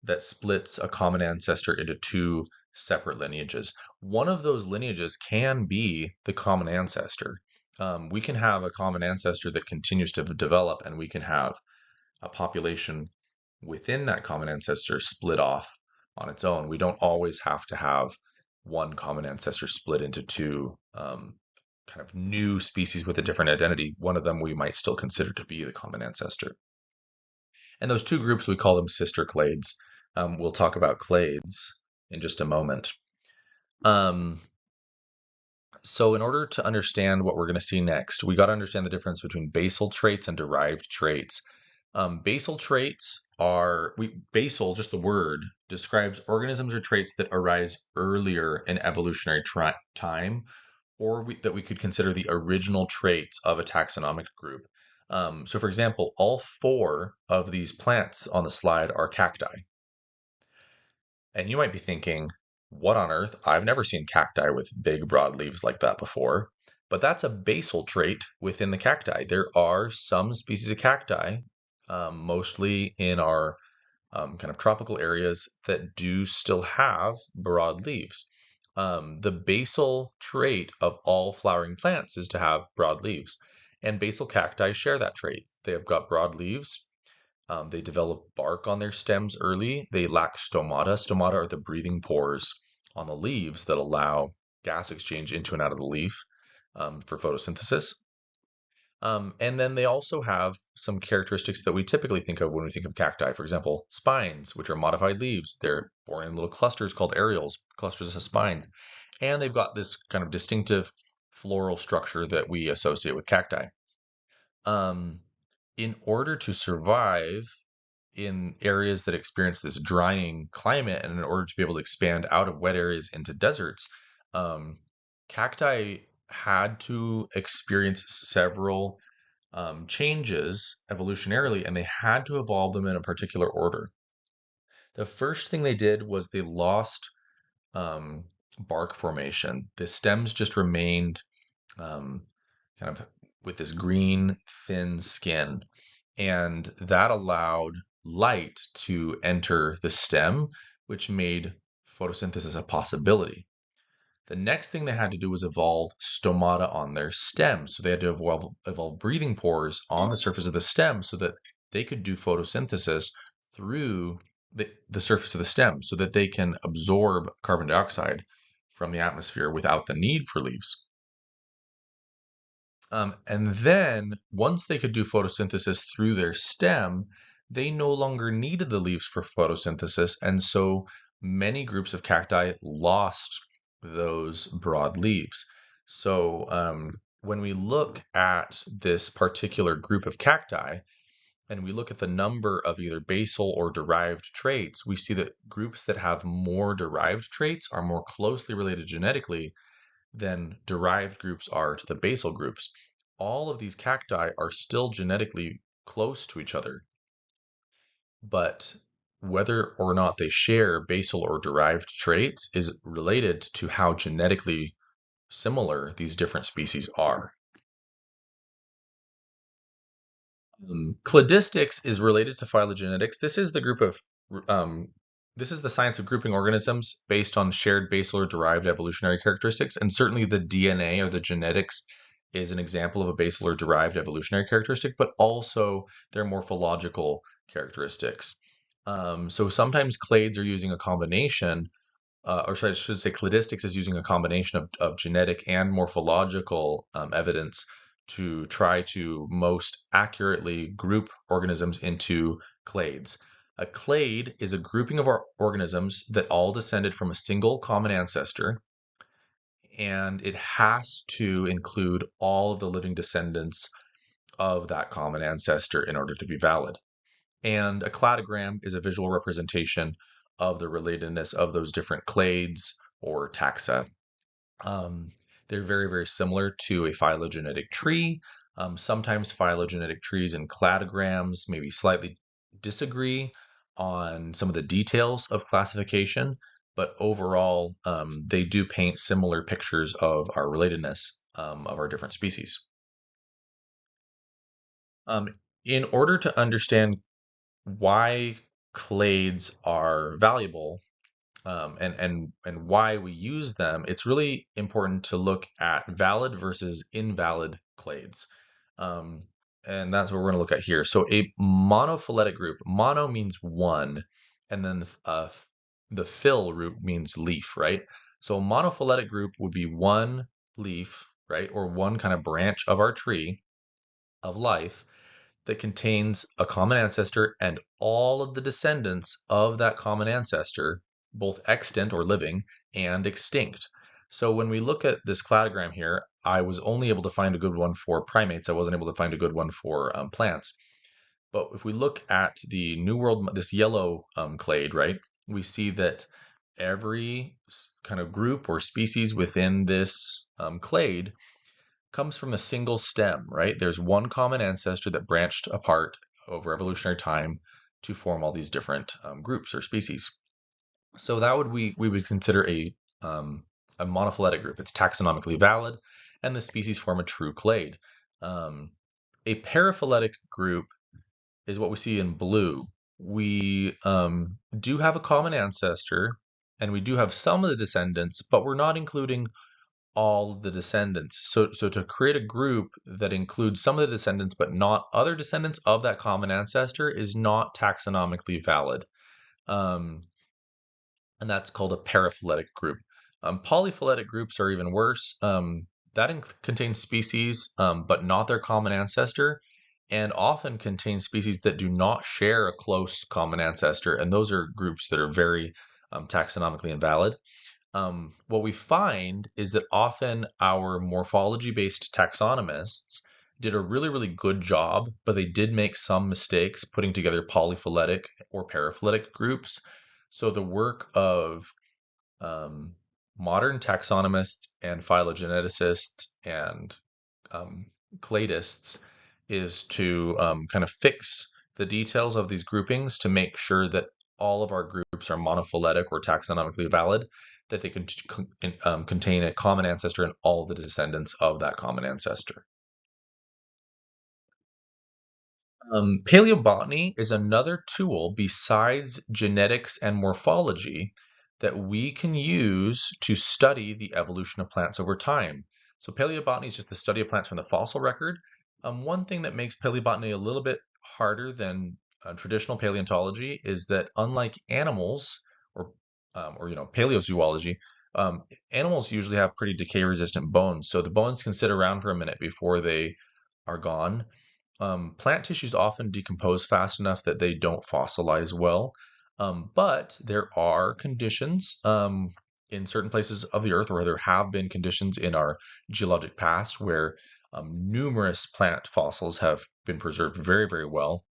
A: that splits a common ancestor into two separate lineages. One of those lineages can be the common ancestor. We can have a common ancestor that continues to develop, and we can have a population within that common ancestor split off on its own. We don't always have to have one common ancestor split into two kind of new species with a different identity. One of them we might still consider to be the common ancestor. And those two groups, we call them sister clades. We'll talk about clades in just a moment. So in order to understand what we're going to see next, we got to understand the difference between basal traits and derived traits. Basal traits basal, just the word, describes organisms or traits that arise earlier in evolutionary time, or that we could consider the original traits of a taxonomic group. So for example, all 4 of these plants on the slide are cacti. And you might be thinking, what on earth? I've never seen cacti with big, broad leaves like that before. But that's a basal trait within the cacti. There are some species of cacti, mostly in our kind of tropical areas, that do still have broad leaves. The basal trait of all flowering plants is to have broad leaves. And basal cacti share that trait. They have got broad leaves. They develop bark on their stems early. They lack stomata. Stomata are the breathing pores on the leaves that allow gas exchange into and out of the leaf. for photosynthesis. And then they also have some characteristics that we typically think of when we think of cacti. For example, spines, which are modified leaves. They're born in little clusters called areoles, clusters of spines. And they've got this kind of distinctive floral structure that we associate with cacti. Um, in order to survive in areas that experience this drying climate, and in order to be able to expand out of wet areas into deserts, um, cacti had to experience several changes evolutionarily, and they had to evolve them in a particular order. The first thing they did was they lost um, bark formation. The stems just remained um, kind of with this green, thin skin, and that allowed light to enter the stem, which made photosynthesis a possibility. The next thing they had to do was evolve stomata on their stem. So they had to evolve breathing pores on the surface of the stem so that they could do photosynthesis through the surface of the stem so that they can absorb carbon dioxide from the atmosphere without the need for leaves. And then once they could do photosynthesis through their stem, they no longer needed the leaves for photosynthesis. And so many groups of cacti lost those broad leaves. So when we look at this particular group of cacti, and we look at the number of either basal or derived traits, we see that groups that have more derived traits are more closely related genetically than derived groups are to the basal groups. All of these cacti are still genetically close to each other, but whether or not they share basal or derived traits is related to how genetically similar these different species are. Cladistics is related to phylogenetics. Um, this is the science of grouping organisms based on shared basal or derived evolutionary characteristics, and certainly the DNA or the genetics is an example of a basal or derived evolutionary characteristic, but also their morphological characteristics. So sometimes clades are using a combination or I should say cladistics is using a combination of genetic and morphological evidence to try to most accurately group organisms into clades. A clade is a grouping of our organisms that all descended from a single common ancestor, and it has to include all of the living descendants of that common ancestor in order to be valid. And a cladogram is a visual representation of the relatedness of those different clades or taxa. Um, they're very, very similar to a phylogenetic tree. Sometimes phylogenetic trees and cladograms maybe slightly disagree on some of the details of classification, but overall, they do paint similar pictures of our relatedness of our different species. Um, in order to understand why clades are valuable and why we use them, it's really important to look at valid versus invalid clades. Um, and that's what we're going to look at here. So a monophyletic group, mono means one, and then the phyl root means leaf, right? So a monophyletic group would be one leaf, right, or one kind of branch of our tree of life that contains a common ancestor and all of the descendants of that common ancestor, both extant or living and extinct. So when we look at this cladogram here, I was only able to find a good one for primates. I wasn't able to find a good one for plants. But if we look at the New World, this yellow clade, right, we see that every kind of group or species within this clade comes from a single stem, right? There's one common ancestor that branched apart over evolutionary time to form all these different groups or species. So that we would consider a monophyletic group. It's taxonomically valid, and the species form a true clade. A paraphyletic group is what we see in blue. We do have a common ancestor, and we do have some of the descendants, but we're not including all the descendants. So to create a group that includes some of the descendants but not other descendants of that common ancestor is not taxonomically valid. Um, and that's called a paraphyletic group. Polyphyletic groups are even worse. That contains species, but not their common ancestor, and often contains species that do not share a close common ancestor, and those are groups that are very taxonomically invalid. What we find is that often our morphology-based taxonomists did a really, really good job, but they did make some mistakes putting together polyphyletic or paraphyletic groups. So the work of um, modern taxonomists and phylogeneticists and um, cladists is to kind of fix the details of these groupings to make sure that all of our groups are monophyletic or taxonomically valid, that they can contain a common ancestor and all the descendants of that common ancestor. Paleobotany is another tool besides genetics and morphology that we can use to study the evolution of plants over time. So paleobotany is just the study of plants from the fossil record. One thing that makes paleobotany a little bit harder than traditional paleontology is that unlike animals or paleozoology, um, animals usually have pretty decay-resistant bones. So the bones can sit around for a minute before they are gone. Plant tissues often decompose fast enough that they don't fossilize well, but there are conditions in certain places of the earth, or there have been conditions in our geologic past where numerous plant fossils have been preserved very, very well.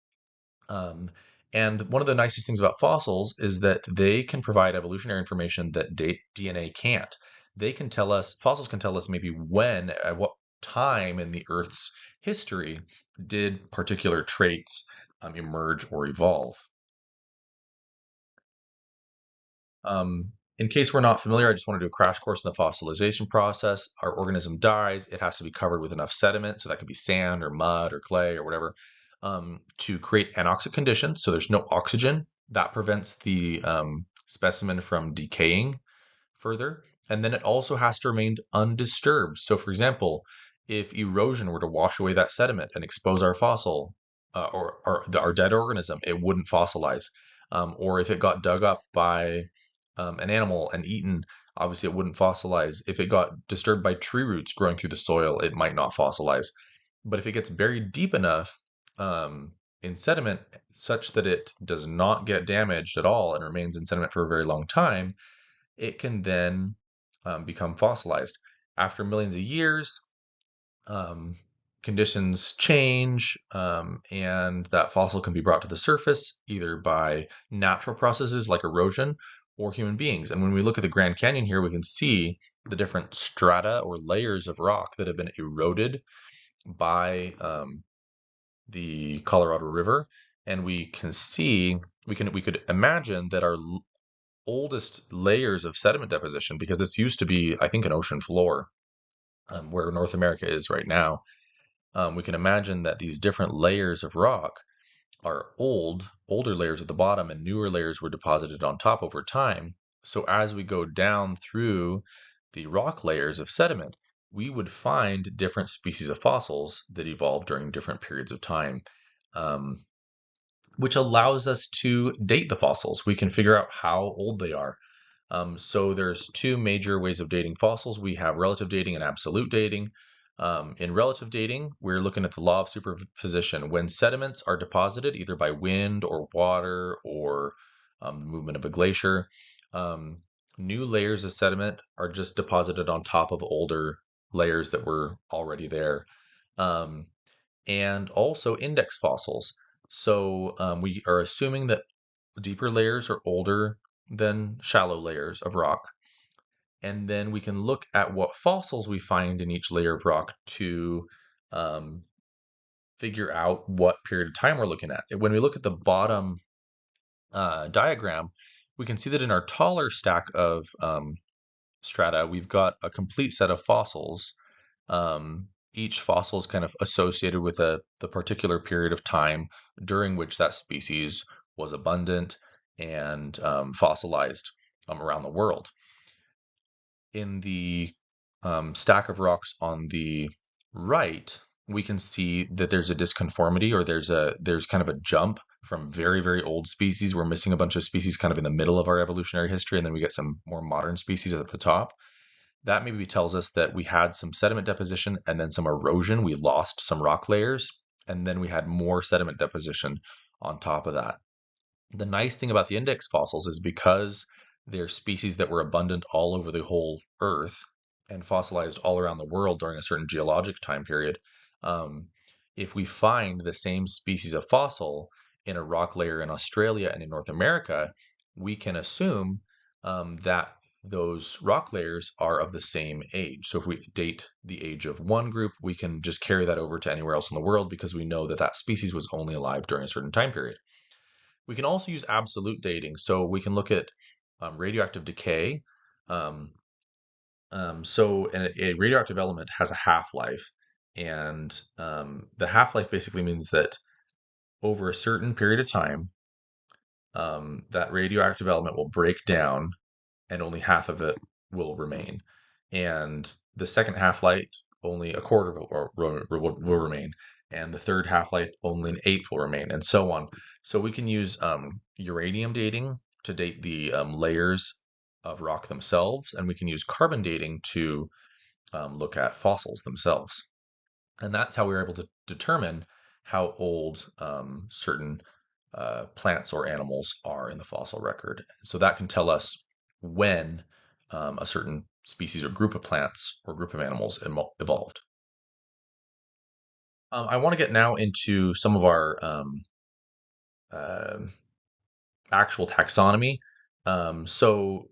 A: Um, and one of the nicest things about fossils is that they can provide evolutionary information that DNA can't. Fossils can tell us maybe when, at what time in the Earth's history did particular traits emerge or evolve. In case we're not familiar, I just want to do a crash course in the fossilization process. Our organism dies. It has to be covered with enough sediment, so that could be sand or mud or clay or whatever, to create anoxic conditions. So there's no oxygen. That prevents the specimen from decaying further. And then it also has to remain undisturbed. So, for example, if erosion were to wash away that sediment and expose our fossil our dead organism, it wouldn't fossilize. Or if it got dug up by an animal and eaten, obviously it wouldn't fossilize. If it got disturbed by tree roots growing through the soil, it might not fossilize. But if it gets buried deep enough in sediment such that it does not get damaged at all and remains in sediment for a very long time, it can then become fossilized. After millions of years, um, conditions change, and that fossil can be brought to the surface either by natural processes like erosion or human beings. And when we look at the Grand Canyon here, we can see the different strata or layers of rock that have been eroded by the Colorado River. And we could imagine that our oldest layers of sediment deposition, because this used to be, I think, an ocean floor where North America is right now. We can imagine that these different layers of rock are older layers at the bottom, and newer layers were deposited on top over time. So as we go down through the rock layers of sediment, we would find different species of fossils that evolved during different periods of time, um, which allows us to date the fossils. We can figure out how old they are. So there's two major ways of dating fossils. We have relative dating and absolute dating. In relative dating, we're looking at the law of superposition. When sediments are deposited either by wind or water or the movement of a glacier, um, new layers of sediment are just deposited on top of older layers that were already there. Um, and also index fossils. So we are assuming that deeper layers are older than shallow layers of rock. And then we can look at what fossils we find in each layer of rock to um, figure out what period of time we're looking at. When we look at the bottom diagram, we can see that in our taller stack of strata, we've got a complete set of fossils. Each fossil is kind of associated with the particular period of time during which that species was abundant and fossilized around the world. In the stack of rocks on the right, we can see that there's a disconformity, or there's kind of a jump from very, very old species. We're missing a bunch of species kind of in the middle of our evolutionary history, and then we get some more modern species at the top. that maybe tells us that we had some sediment deposition and then some erosion. We lost some rock layers, and then we had more sediment deposition on top of that. The nice thing about the index fossils is because they're species that were abundant all over the whole Earth and fossilized all around the world during a certain geologic time period, um, if we find the same species of fossil in a rock layer in Australia and in North America, we can assume that those rock layers are of the same age. So if we date the age of one group, we can just carry that over to anywhere else in the world because we know that that species was only alive during a certain time period. We can also use absolute dating. So we can look at radioactive decay. Um, a radioactive element has a half-life, and the half-life basically means that over a certain period of time, that radioactive element will break down and only half of it will remain. And the second half-life, only a quarter of it will remain. And the third half-life, only an eighth will remain, and so on. So we can use uranium dating to date the layers of rock themselves, and we can use carbon dating to look at fossils themselves. And that's how we were able to determine how old certain plants or animals are in the fossil record. So that can tell us when a certain species or group of plants or group of animals evolved. I want to get now into some of our uh, actual taxonomy. So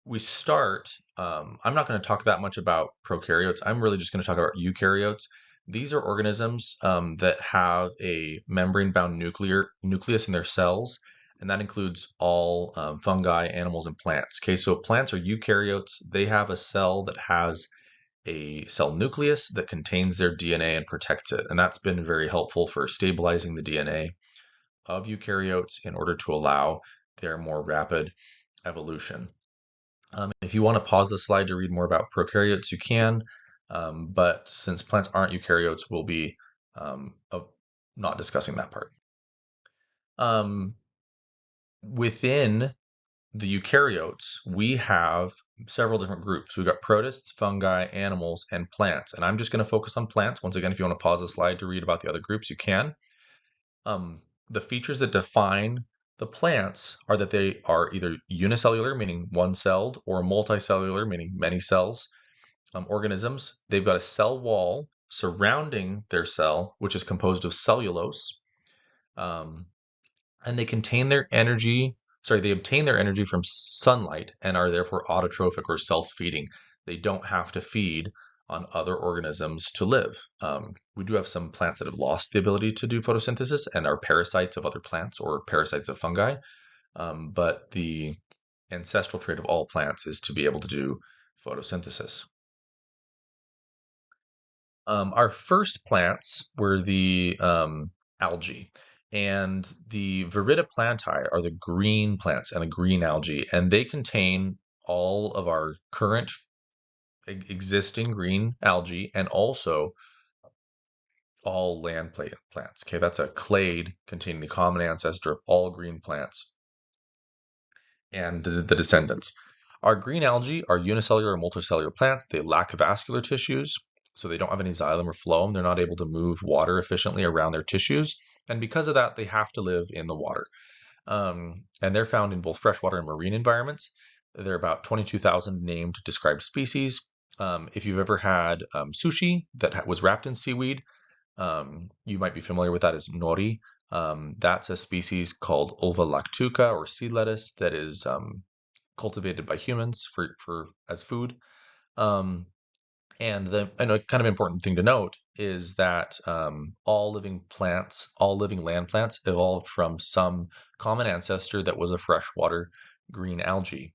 A: we start, I'm not going to talk that much about prokaryotes. I'm really just going to talk about eukaryotes. These are organisms that have a membrane-bound nucleus in their cells, and that includes all fungi, animals, and plants. Okay, so plants are eukaryotes. They have a cell that has a cell nucleus that contains their DNA and protects it, and that's been very helpful for stabilizing the DNA of eukaryotes in order to allow their more rapid evolution. If you want to pause the slide to read more about prokaryotes, you can, but since plants aren't eukaryotes, we'll be not discussing that part. Within the eukaryotes, we have several different groups. We've got protists, fungi, animals, and plants. And I'm just going to focus on plants. Once again, if you want to pause the slide to read about the other groups, you can. The features that define the plants are that they are either unicellular, meaning one-celled, or multicellular, meaning many cells. Organisms, they've got a cell wall surrounding their cell, which is composed of cellulose, um, and they obtain their energy from sunlight and are therefore autotrophic or self-feeding. They don't have to feed on other organisms to live. We do have some plants that have lost the ability to do photosynthesis and are parasites of other plants or parasites of fungi, but the ancestral trait of all plants is to be able to do photosynthesis. Our first plants were the algae, and the Virida plantae are the green plants and the green algae, and they contain all of our current existing green algae and also all land plants. Okay, that's a clade containing the common ancestor of all green plants and the descendants. Our green algae are unicellular or multicellular plants. They lack vascular tissues, so they don't have any xylem or phloem. They're not able to move water efficiently around their tissues. And because of that, they have to live in the water. And they're found in both freshwater and marine environments. There are about 22,000 named described species. If you've ever had sushi that was wrapped in seaweed, you might be familiar with that as nori. That's a species called Ulva lactuca or sea lettuce that is cultivated by humans for as food. And a kind of important thing to note is that all living plants, all living land plants, evolved from some common ancestor that was a freshwater green algae.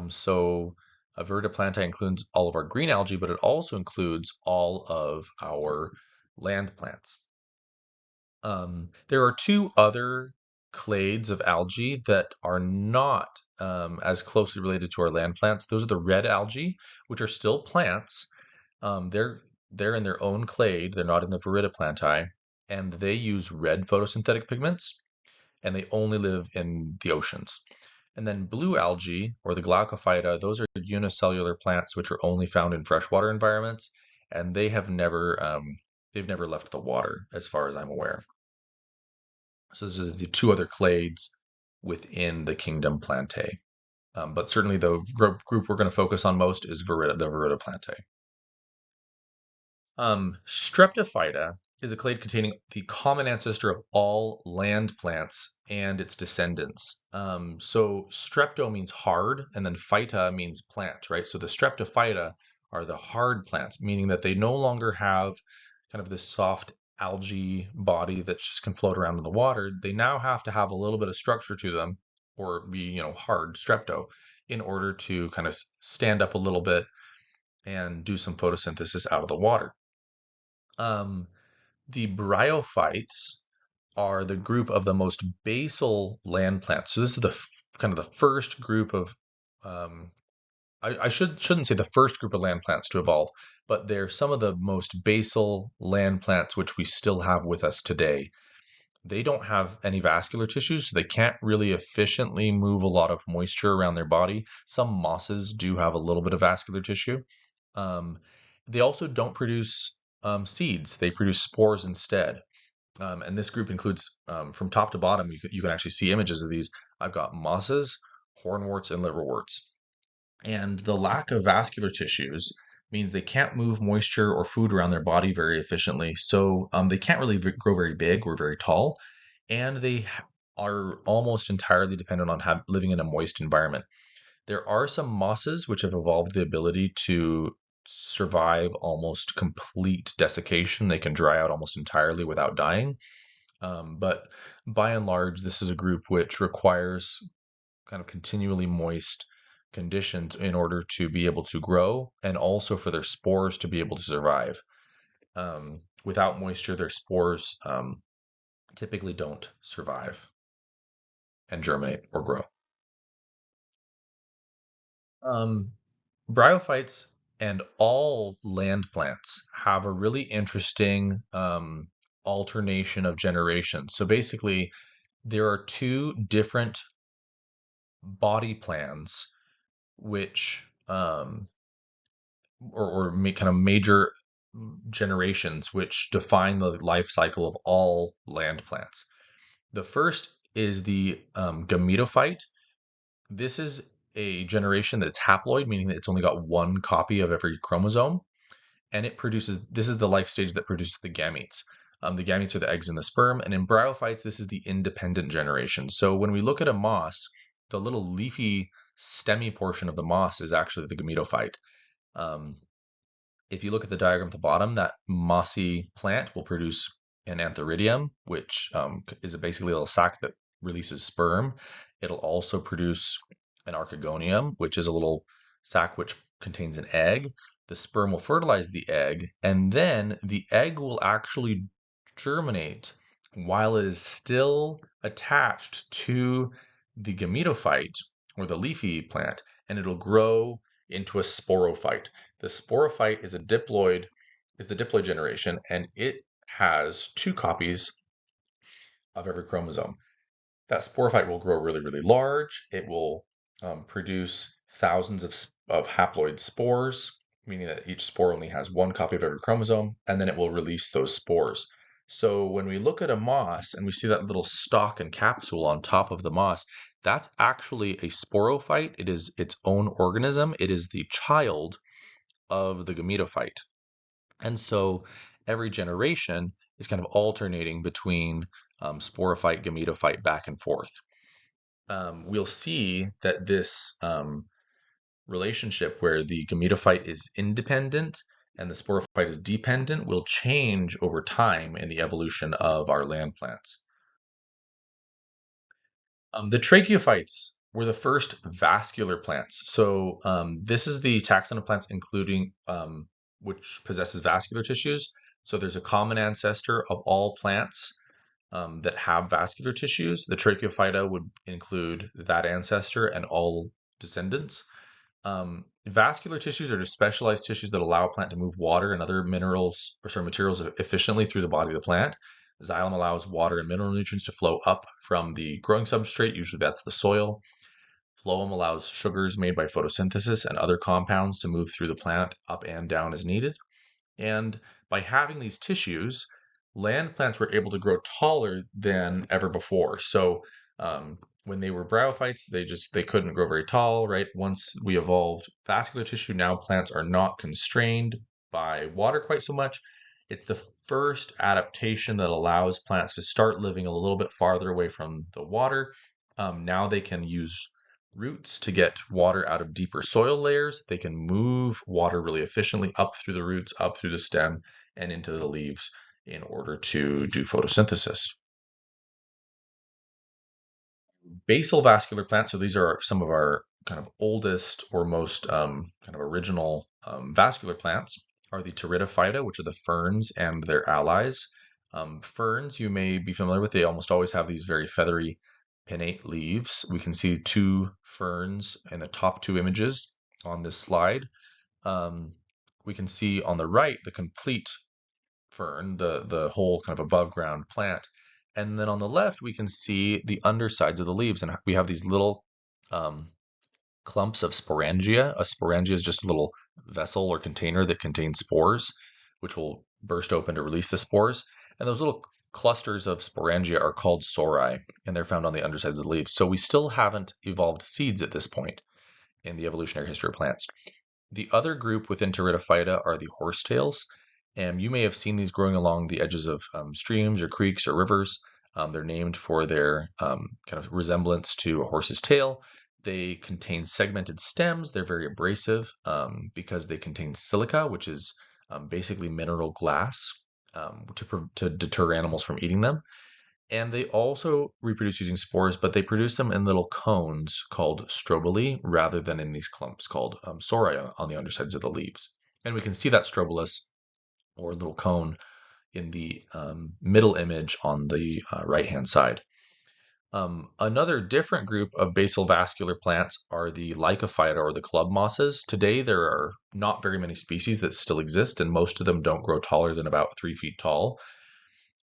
A: So Virida plantae includes all of our green algae, but it also includes all of our land plants. There are two other clades of algae that are not as closely related to our land plants. Those are the red algae, which are still plants. They're in their own clade. They're not in the Virida plantae, and they use red photosynthetic pigments, and they only live in the oceans. And then blue algae, or the Glaucophyta, those are unicellular plants which are only found in freshwater environments, and they've never left the water, as far as I'm aware. So those are the two other clades within the kingdom Plantae. But certainly the group we're going to focus on most is the Virida Plantae. Streptophyta is a clade containing the common ancestor of all land plants and its descendants. So strepto means hard, and then phyta means plant, right? So the streptophyta are the hard plants, meaning that they no longer have kind of this soft algae body that just can float around in the water. They now have to have a little bit of structure to them, or be, hard strepto, in order to kind of stand up a little bit and do some photosynthesis out of the water. Um, the bryophytes are the group of the most basal land plants. So this is the kind of the first group of I shouldn't say the first group of land plants to evolve, but they're some of the most basal land plants which we still have with us today. They don't have any vascular tissues, so they can't really efficiently move a lot of moisture around their body. Some mosses do have a little bit of vascular tissue. Um, they also don't produce seeds; they produce spores instead. And this group includes, from top to bottom, you can actually see images of these. I've got mosses, hornworts, and liverworts. And the lack of vascular tissues means they can't move moisture or food around their body very efficiently. So they can't really grow very big or very tall. And they are almost entirely dependent on living in a moist environment. There are some mosses which have evolved the ability to survive almost complete desiccation. They can dry out almost entirely without dying. But by and large, this is a group which requires kind of continually moist conditions in order to be able to grow and also for their spores to be able to survive. Without moisture, their spores typically don't survive and germinate or grow. Um, Bryophytes and all land plants have a really interesting alternation of generations. So basically, there are two different body plans which or make kind of major generations which define the life cycle of all land plants. The first is the gametophyte. This is a generation that's haploid, meaning that it's only got one copy of every chromosome, and it produces. This is the life stage that produces the gametes. The gametes are the eggs and the sperm, and in bryophytes, this is the independent generation. So when we look at a moss, the little leafy stemmy portion of the moss is actually the gametophyte. Um, if you look at the diagram at the bottom, that mossy plant will produce an antheridium, which is basically a little sac that releases sperm. It'll also produce an archegonium, which is a little sac which contains an egg. The sperm will fertilize the egg, and then the egg will actually germinate while it is still attached to the gametophyte or the leafy plant, and it'll grow into a sporophyte. The sporophyte is the diploid generation, and it has two copies of every chromosome. That sporophyte will grow really, really large. It will produce thousands of haploid spores, meaning that each spore only has one copy of every chromosome, and then it will release those spores. So when we look at a moss and we see that little stalk and capsule on top of the moss, that's actually a sporophyte. It is its own organism. It is the child of the gametophyte. And so every generation is kind of alternating between sporophyte, gametophyte, back and forth. We'll see that this relationship where the gametophyte is independent and the sporophyte is dependent will change over time in the evolution of our land plants. The tracheophytes were the first vascular plants. So this is the taxon of plants including which possesses vascular tissues. So there's a common ancestor of all plants that have vascular tissues. The tracheophyta would include that ancestor and all descendants. Vascular tissues are just specialized tissues that allow a plant to move water and other minerals or materials efficiently through the body of the plant. Xylem allows water and mineral nutrients to flow up from the growing substrate. Usually that's the soil. Phloem allows sugars made by photosynthesis and other compounds to move through the plant up and down as needed. And by having these tissues, land plants were able to grow taller than ever before. So when they were bryophytes, they couldn't grow very tall, right? Once we evolved vascular tissue, now plants are not constrained by water quite so much. It's the first adaptation that allows plants to start living a little bit farther away from the water. Now they can use roots to get water out of deeper soil layers. They can move water really efficiently up through the roots, up through the stem, and into the leaves in order to do photosynthesis. Basal vascular plants, so these are some of our kind of oldest or most kind of original vascular plants, are the Pteridophyta, which are the ferns and their allies. Ferns, you may be familiar with, they almost always have these very feathery pinnate leaves. We can see two ferns in the top two images on this slide. We can see on the right the complete fern, the whole kind of above ground plant. And then on the left, we can see the undersides of the leaves, and we have these little um, clumps of sporangia. A sporangia is just a little vessel or container that contains spores, which will burst open to release the spores. And those little clusters of sporangia are called sori, and they're found on the undersides of the leaves. So we still haven't evolved seeds at this point in the evolutionary history of plants. The other group within Pteridophyta are the horsetails, and you may have seen these growing along the edges of streams or creeks or rivers. They're named for their kind of resemblance to a horse's tail. They contain segmented stems. They're very abrasive because they contain silica, which is basically mineral glass to deter animals from eating them. And they also reproduce using spores, but they produce them in little cones called strobili rather than in these clumps called sori on the undersides of the leaves. And we can see that strobolus or little cone in the middle image on the right-hand side. Another different group of basal vascular plants are the Lycophyta or the club mosses. Today, there are not very many species that still exist, and most of them don't grow taller than about 3 feet tall.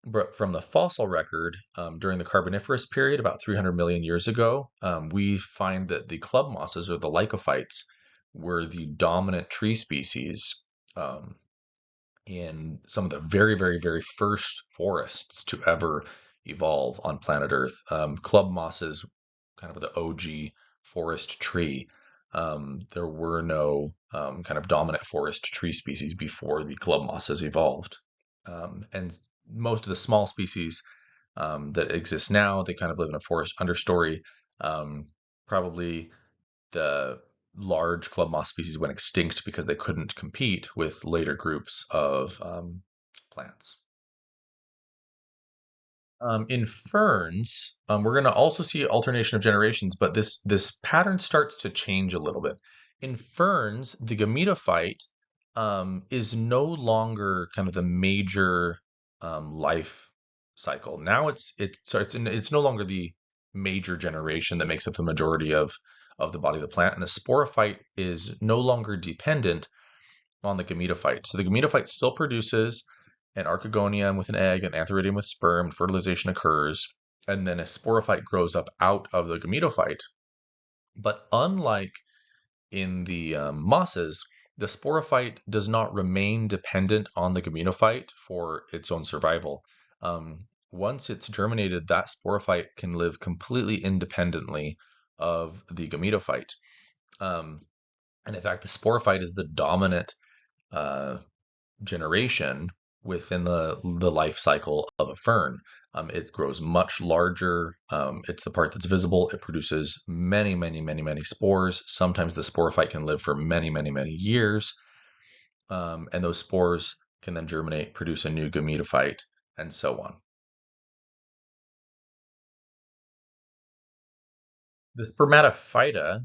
A: But from the fossil record, during the Carboniferous period, about 300 million years ago, we find that the club mosses or the lycophytes were the dominant tree species in some of the very, very, very first forests to ever evolve on planet Earth. Club mosses, kind of the OG forest tree. There were no kind of dominant forest tree species before the club mosses evolved. And most of the small species that exist now, they kind of live in a forest understory. Probably the large club moss species went extinct because they couldn't compete with later groups of plants. In ferns, we're going to also see alternation of generations, but this pattern starts to change a little bit. In ferns, the gametophyte is no longer kind of the major life cycle. Now it's no longer the major generation that makes up the majority of the body of the plant, and the sporophyte is no longer dependent on the gametophyte. So the gametophyte still produces an archegonium with an egg, an antheridium with sperm, fertilization occurs, and then a sporophyte grows up out of the gametophyte. But unlike in the mosses, the sporophyte does not remain dependent on the gametophyte for its own survival. Once it's germinated, that sporophyte can live completely independently of the gametophyte. And in fact, the sporophyte is the dominant generation within the life cycle of a fern. It grows much larger. It's the part that's visible. It produces many, many, many, many spores. Sometimes the sporophyte can live for many, many, many years. And those spores can then germinate, produce a new gametophyte, and so on. The spermatophyta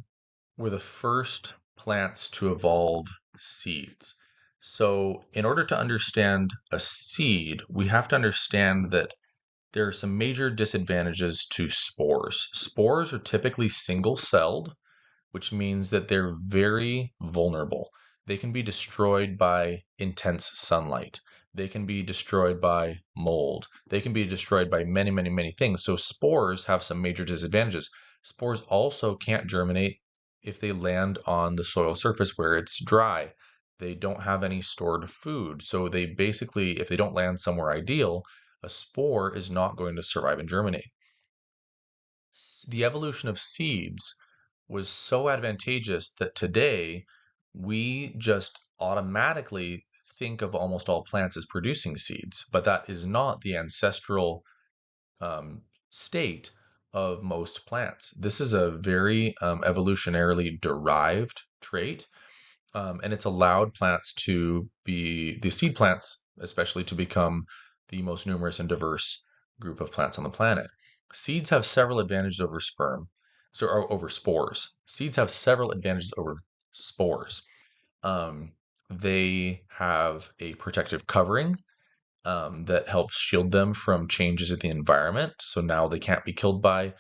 A: were the first plants to evolve seeds. So, in order to understand a seed, we have to understand that there are some major disadvantages to spores. Spores are typically single-celled, which means that they're very vulnerable. They can be destroyed by intense sunlight. They can be destroyed by mold. They can be destroyed by many, many, many things. So spores have some major disadvantages. Spores also can't germinate if they land on the soil surface where it's dry. They don't have any stored food. So they basically, if they don't land somewhere ideal, a spore is not going to survive and germinate. The evolution of seeds was so advantageous that today we just automatically think of almost all plants as producing seeds, but that is not the ancestral state of most plants. This is a very evolutionarily derived trait, and it's allowed plants to be, the seed plants especially, to become the most numerous and diverse group of plants on the planet. Seeds have several advantages over sperm, so or over spores. Seeds have several advantages over spores. Um, they have a protective covering that helps shield them from changes in the environment. So now they can't be killed by,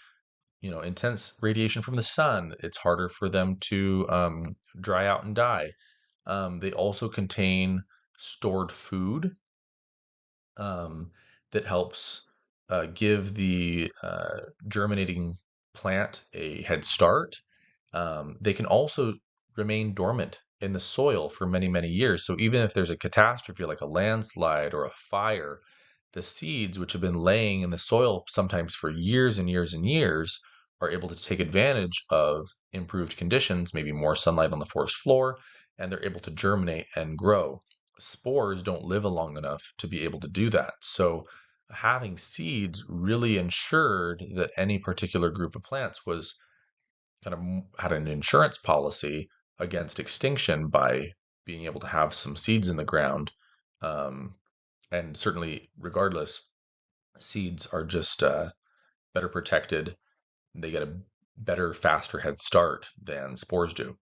A: intense radiation from the sun. It's harder for them to dry out and die. They also contain stored food um, that helps give the germinating plant a head start. They can also remain dormant in the soil for many, many years. So even if there's a catastrophe like a landslide or a fire, the seeds, which have been laying in the soil sometimes for years and years and years, are able to take advantage of improved conditions, maybe more sunlight on the forest floor, and they're able to germinate and grow. Spores don't live long enough to be able to do that. So having seeds really ensured that any particular group of plants was kind of had an insurance policy against extinction by being able to have some seeds in the ground. Um, and certainly, regardless, seeds are just better protected. They get a better, faster head start than spores do.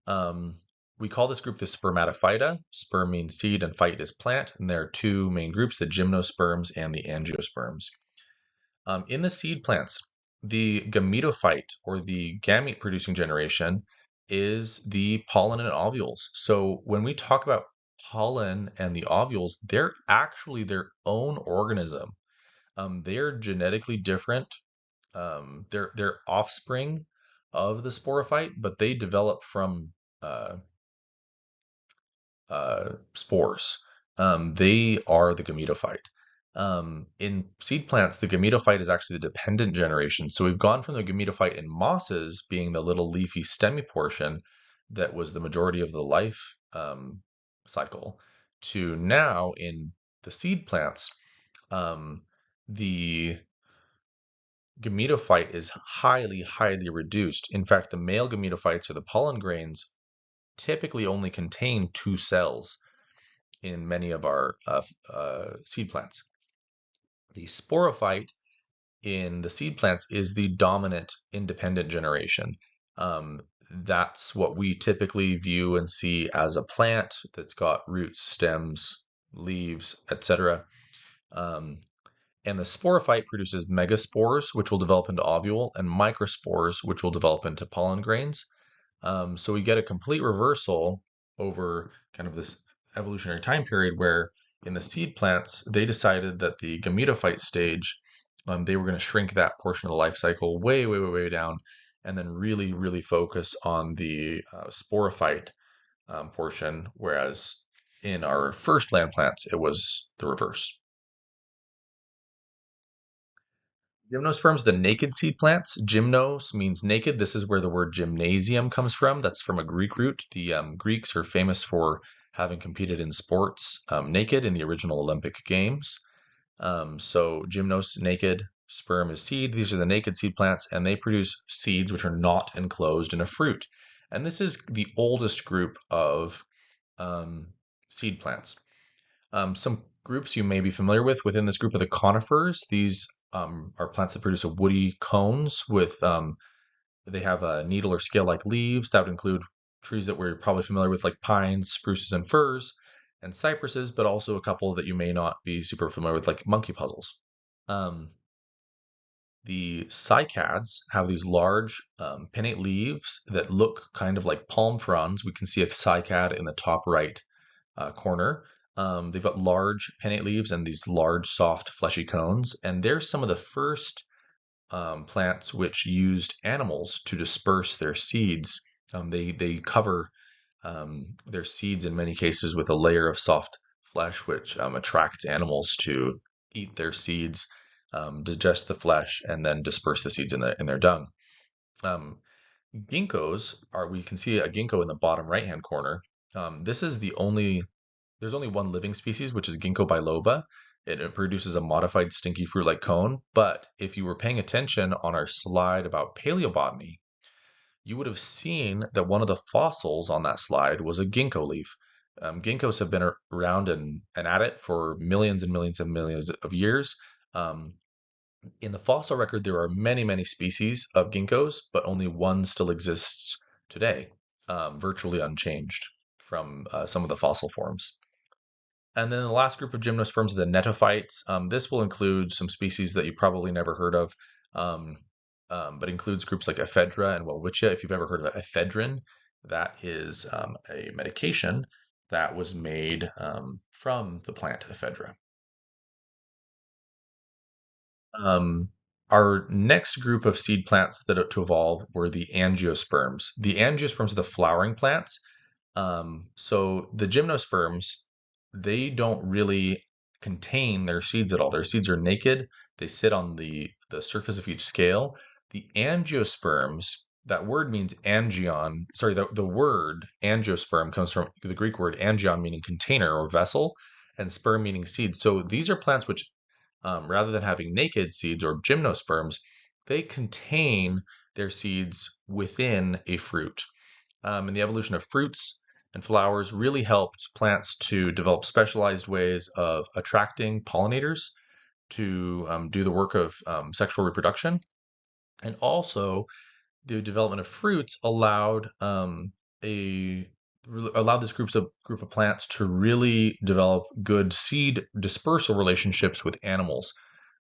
A: Um, we call this group the spermatophyta. Sperm means seed and phyte is plant. And there are two main groups, the gymnosperms and the angiosperms. In the seed plants, the gametophyte or the gamete producing generation is the pollen and ovules. So when we talk about pollen and the ovules, they're actually their own organism. They're genetically different. They're offspring of the sporophyte, but they develop from uh, spores. They are the gametophyte. In seed plants, the gametophyte is actually the dependent generation. So we've gone from the gametophyte in mosses being the little leafy stemmy portion that was the majority of the life cycle to now in the seed plants, um, the gametophyte is highly, highly reduced. In fact, the male gametophytes or the pollen grains typically only contain two cells in many of our seed plants. The sporophyte in the seed plants is the dominant independent generation. That's what we typically view and see as a plant that's got roots, stems, leaves, etc. Um, and the sporophyte produces megaspores, which will develop into ovule, and microspores, which will develop into pollen grains. So we get a complete reversal over kind of this evolutionary time period where in the seed plants, they decided that the gametophyte stage, they were going to shrink that portion of the life cycle way, way, way, way down, and then really, really focus on the sporophyte portion, whereas in our first land plants, it was the reverse. Gymnosperms, the naked seed plants. Gymnos means naked. This is where the word gymnasium comes from. That's from a Greek root. The Greeks are famous for having competed in sports naked in the original Olympic Games. So gymnos, naked, sperm is seed. These are the naked seed plants, and they produce seeds which are not enclosed in a fruit. And this is the oldest group of seed plants. Some groups you may be familiar with within this group are the conifers. These are plants that produce a woody cones with, they have a needle or scale-like leaves. That would include trees that we're probably familiar with, like pines, spruces, and firs, and cypresses, but also a couple that you may not be super familiar with, like monkey puzzles. Um, the cycads have these large pinnate leaves that look kind of like palm fronds. We can see a cycad in the top right corner. They've got large pinnate leaves and these large, soft, fleshy cones, and they're some of the first plants which used animals to disperse their seeds. They cover their seeds in many cases with a layer of soft flesh, which attracts animals to eat their seeds, digest the flesh, and then disperse the seeds in their dung. Um, Ginkgos are, we can see a ginkgo in the bottom right-hand corner. This is there's only one living species, which is Ginkgo biloba. It produces a modified stinky fruit-like cone. But if you were paying attention on our slide about paleobotany, you would have seen that one of the fossils on that slide was a ginkgo leaf. Ginkgos have been around and at it for millions and millions and millions of years. Um, in the fossil record, there are many, many species of ginkgos, but only one still exists today, virtually unchanged from some of the fossil forms. And then the last group of gymnosperms are the netophytes. This will include some species that you probably never heard of, um, but includes groups like ephedra and welwitschia. If you've ever heard of ephedrine, that is a medication that was made from the plant ephedra. Um, our next group of seed plants that to evolve were the angiosperms. The angiosperms are the flowering plants. So the gymnosperms, they don't really contain their seeds at all. Their seeds are naked. They sit on the surface of each scale. The angiosperms, that word means angion. Sorry, the word angiosperm comes from the Greek word angion, meaning container or vessel, and sperm meaning seed. So these are plants which rather than having naked seeds or gymnosperms, they contain their seeds within a fruit. And the evolution of fruits and flowers really helped plants to develop specialized ways of attracting pollinators to do the work of sexual reproduction. And also, the development of fruits a allowed this group of plants to really develop good seed dispersal relationships with animals.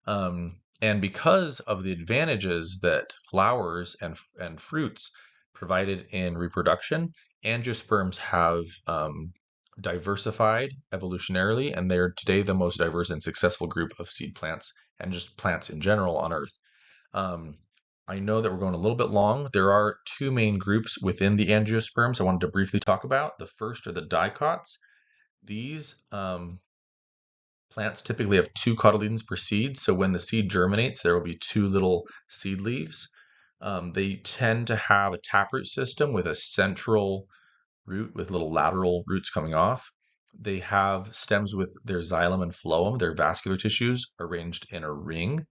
A: And because of the advantages that flowers and fruits provided in reproduction, angiosperms have diversified evolutionarily, and they're today the most diverse and successful group of seed plants and just plants in general on Earth. Um, I know that we're going a little bit long. There are two main groups within the angiosperms I wanted to briefly talk about. The first are the dicots. These plants typically have two cotyledons per seed, so when the seed germinates, there will be two little seed leaves. They tend to have a taproot system with a central root with little lateral roots coming off. They have stems with their xylem and phloem, their vascular tissues, arranged in a ring.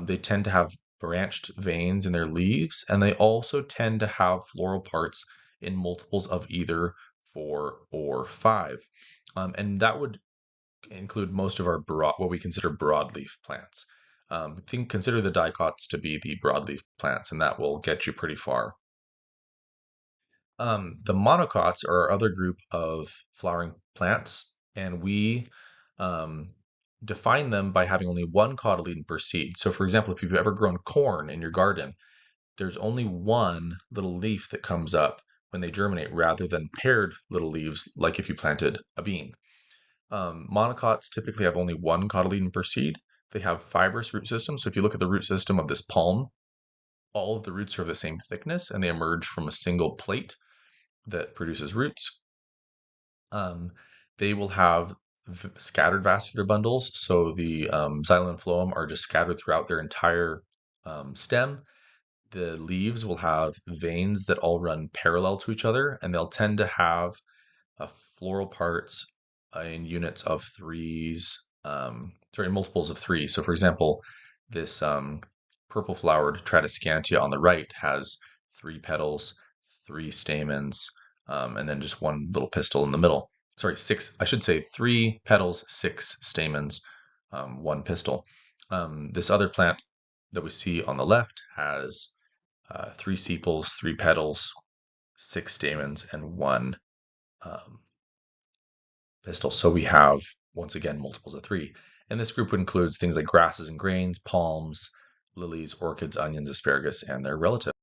A: They tend to have branched veins in their leaves, and they also tend to have floral parts in multiples of either 4 or 5. And that would include most of our what we consider broadleaf plants. Consider the dicots to be the broadleaf plants, and that will get you pretty far. The monocots are our other group of flowering plants, and we um, define them by having only one cotyledon per seed. So, for example, if you've ever grown corn in your garden, there's only one little leaf that comes up when they germinate rather than paired little leaves like if you planted a bean. Monocots typically have only one cotyledon per seed. They have fibrous root systems. So if you look at the root system of this palm, all of the roots are of the same thickness and they emerge from a single plate that produces roots. They will have scattered vascular bundles. So the xylem and phloem are just scattered throughout their entire stem. The leaves will have veins that all run parallel to each other, and they'll tend to have floral parts in units of threes, sorry, multiples of three. So, for example, this purple flowered Tradescantia on the right has 3 petals, 3 stamens, and then just one little pistil in the middle. Sorry, I should say 3 petals, 6 stamens, 1 pistil. This other plant that we see on the left has 3 sepals, 3 petals, 6 stamens, and 1 pistil. So we have, once again, multiples of 3. And this group includes things like grasses and grains, palms, lilies, orchids, onions, asparagus, and their relatives.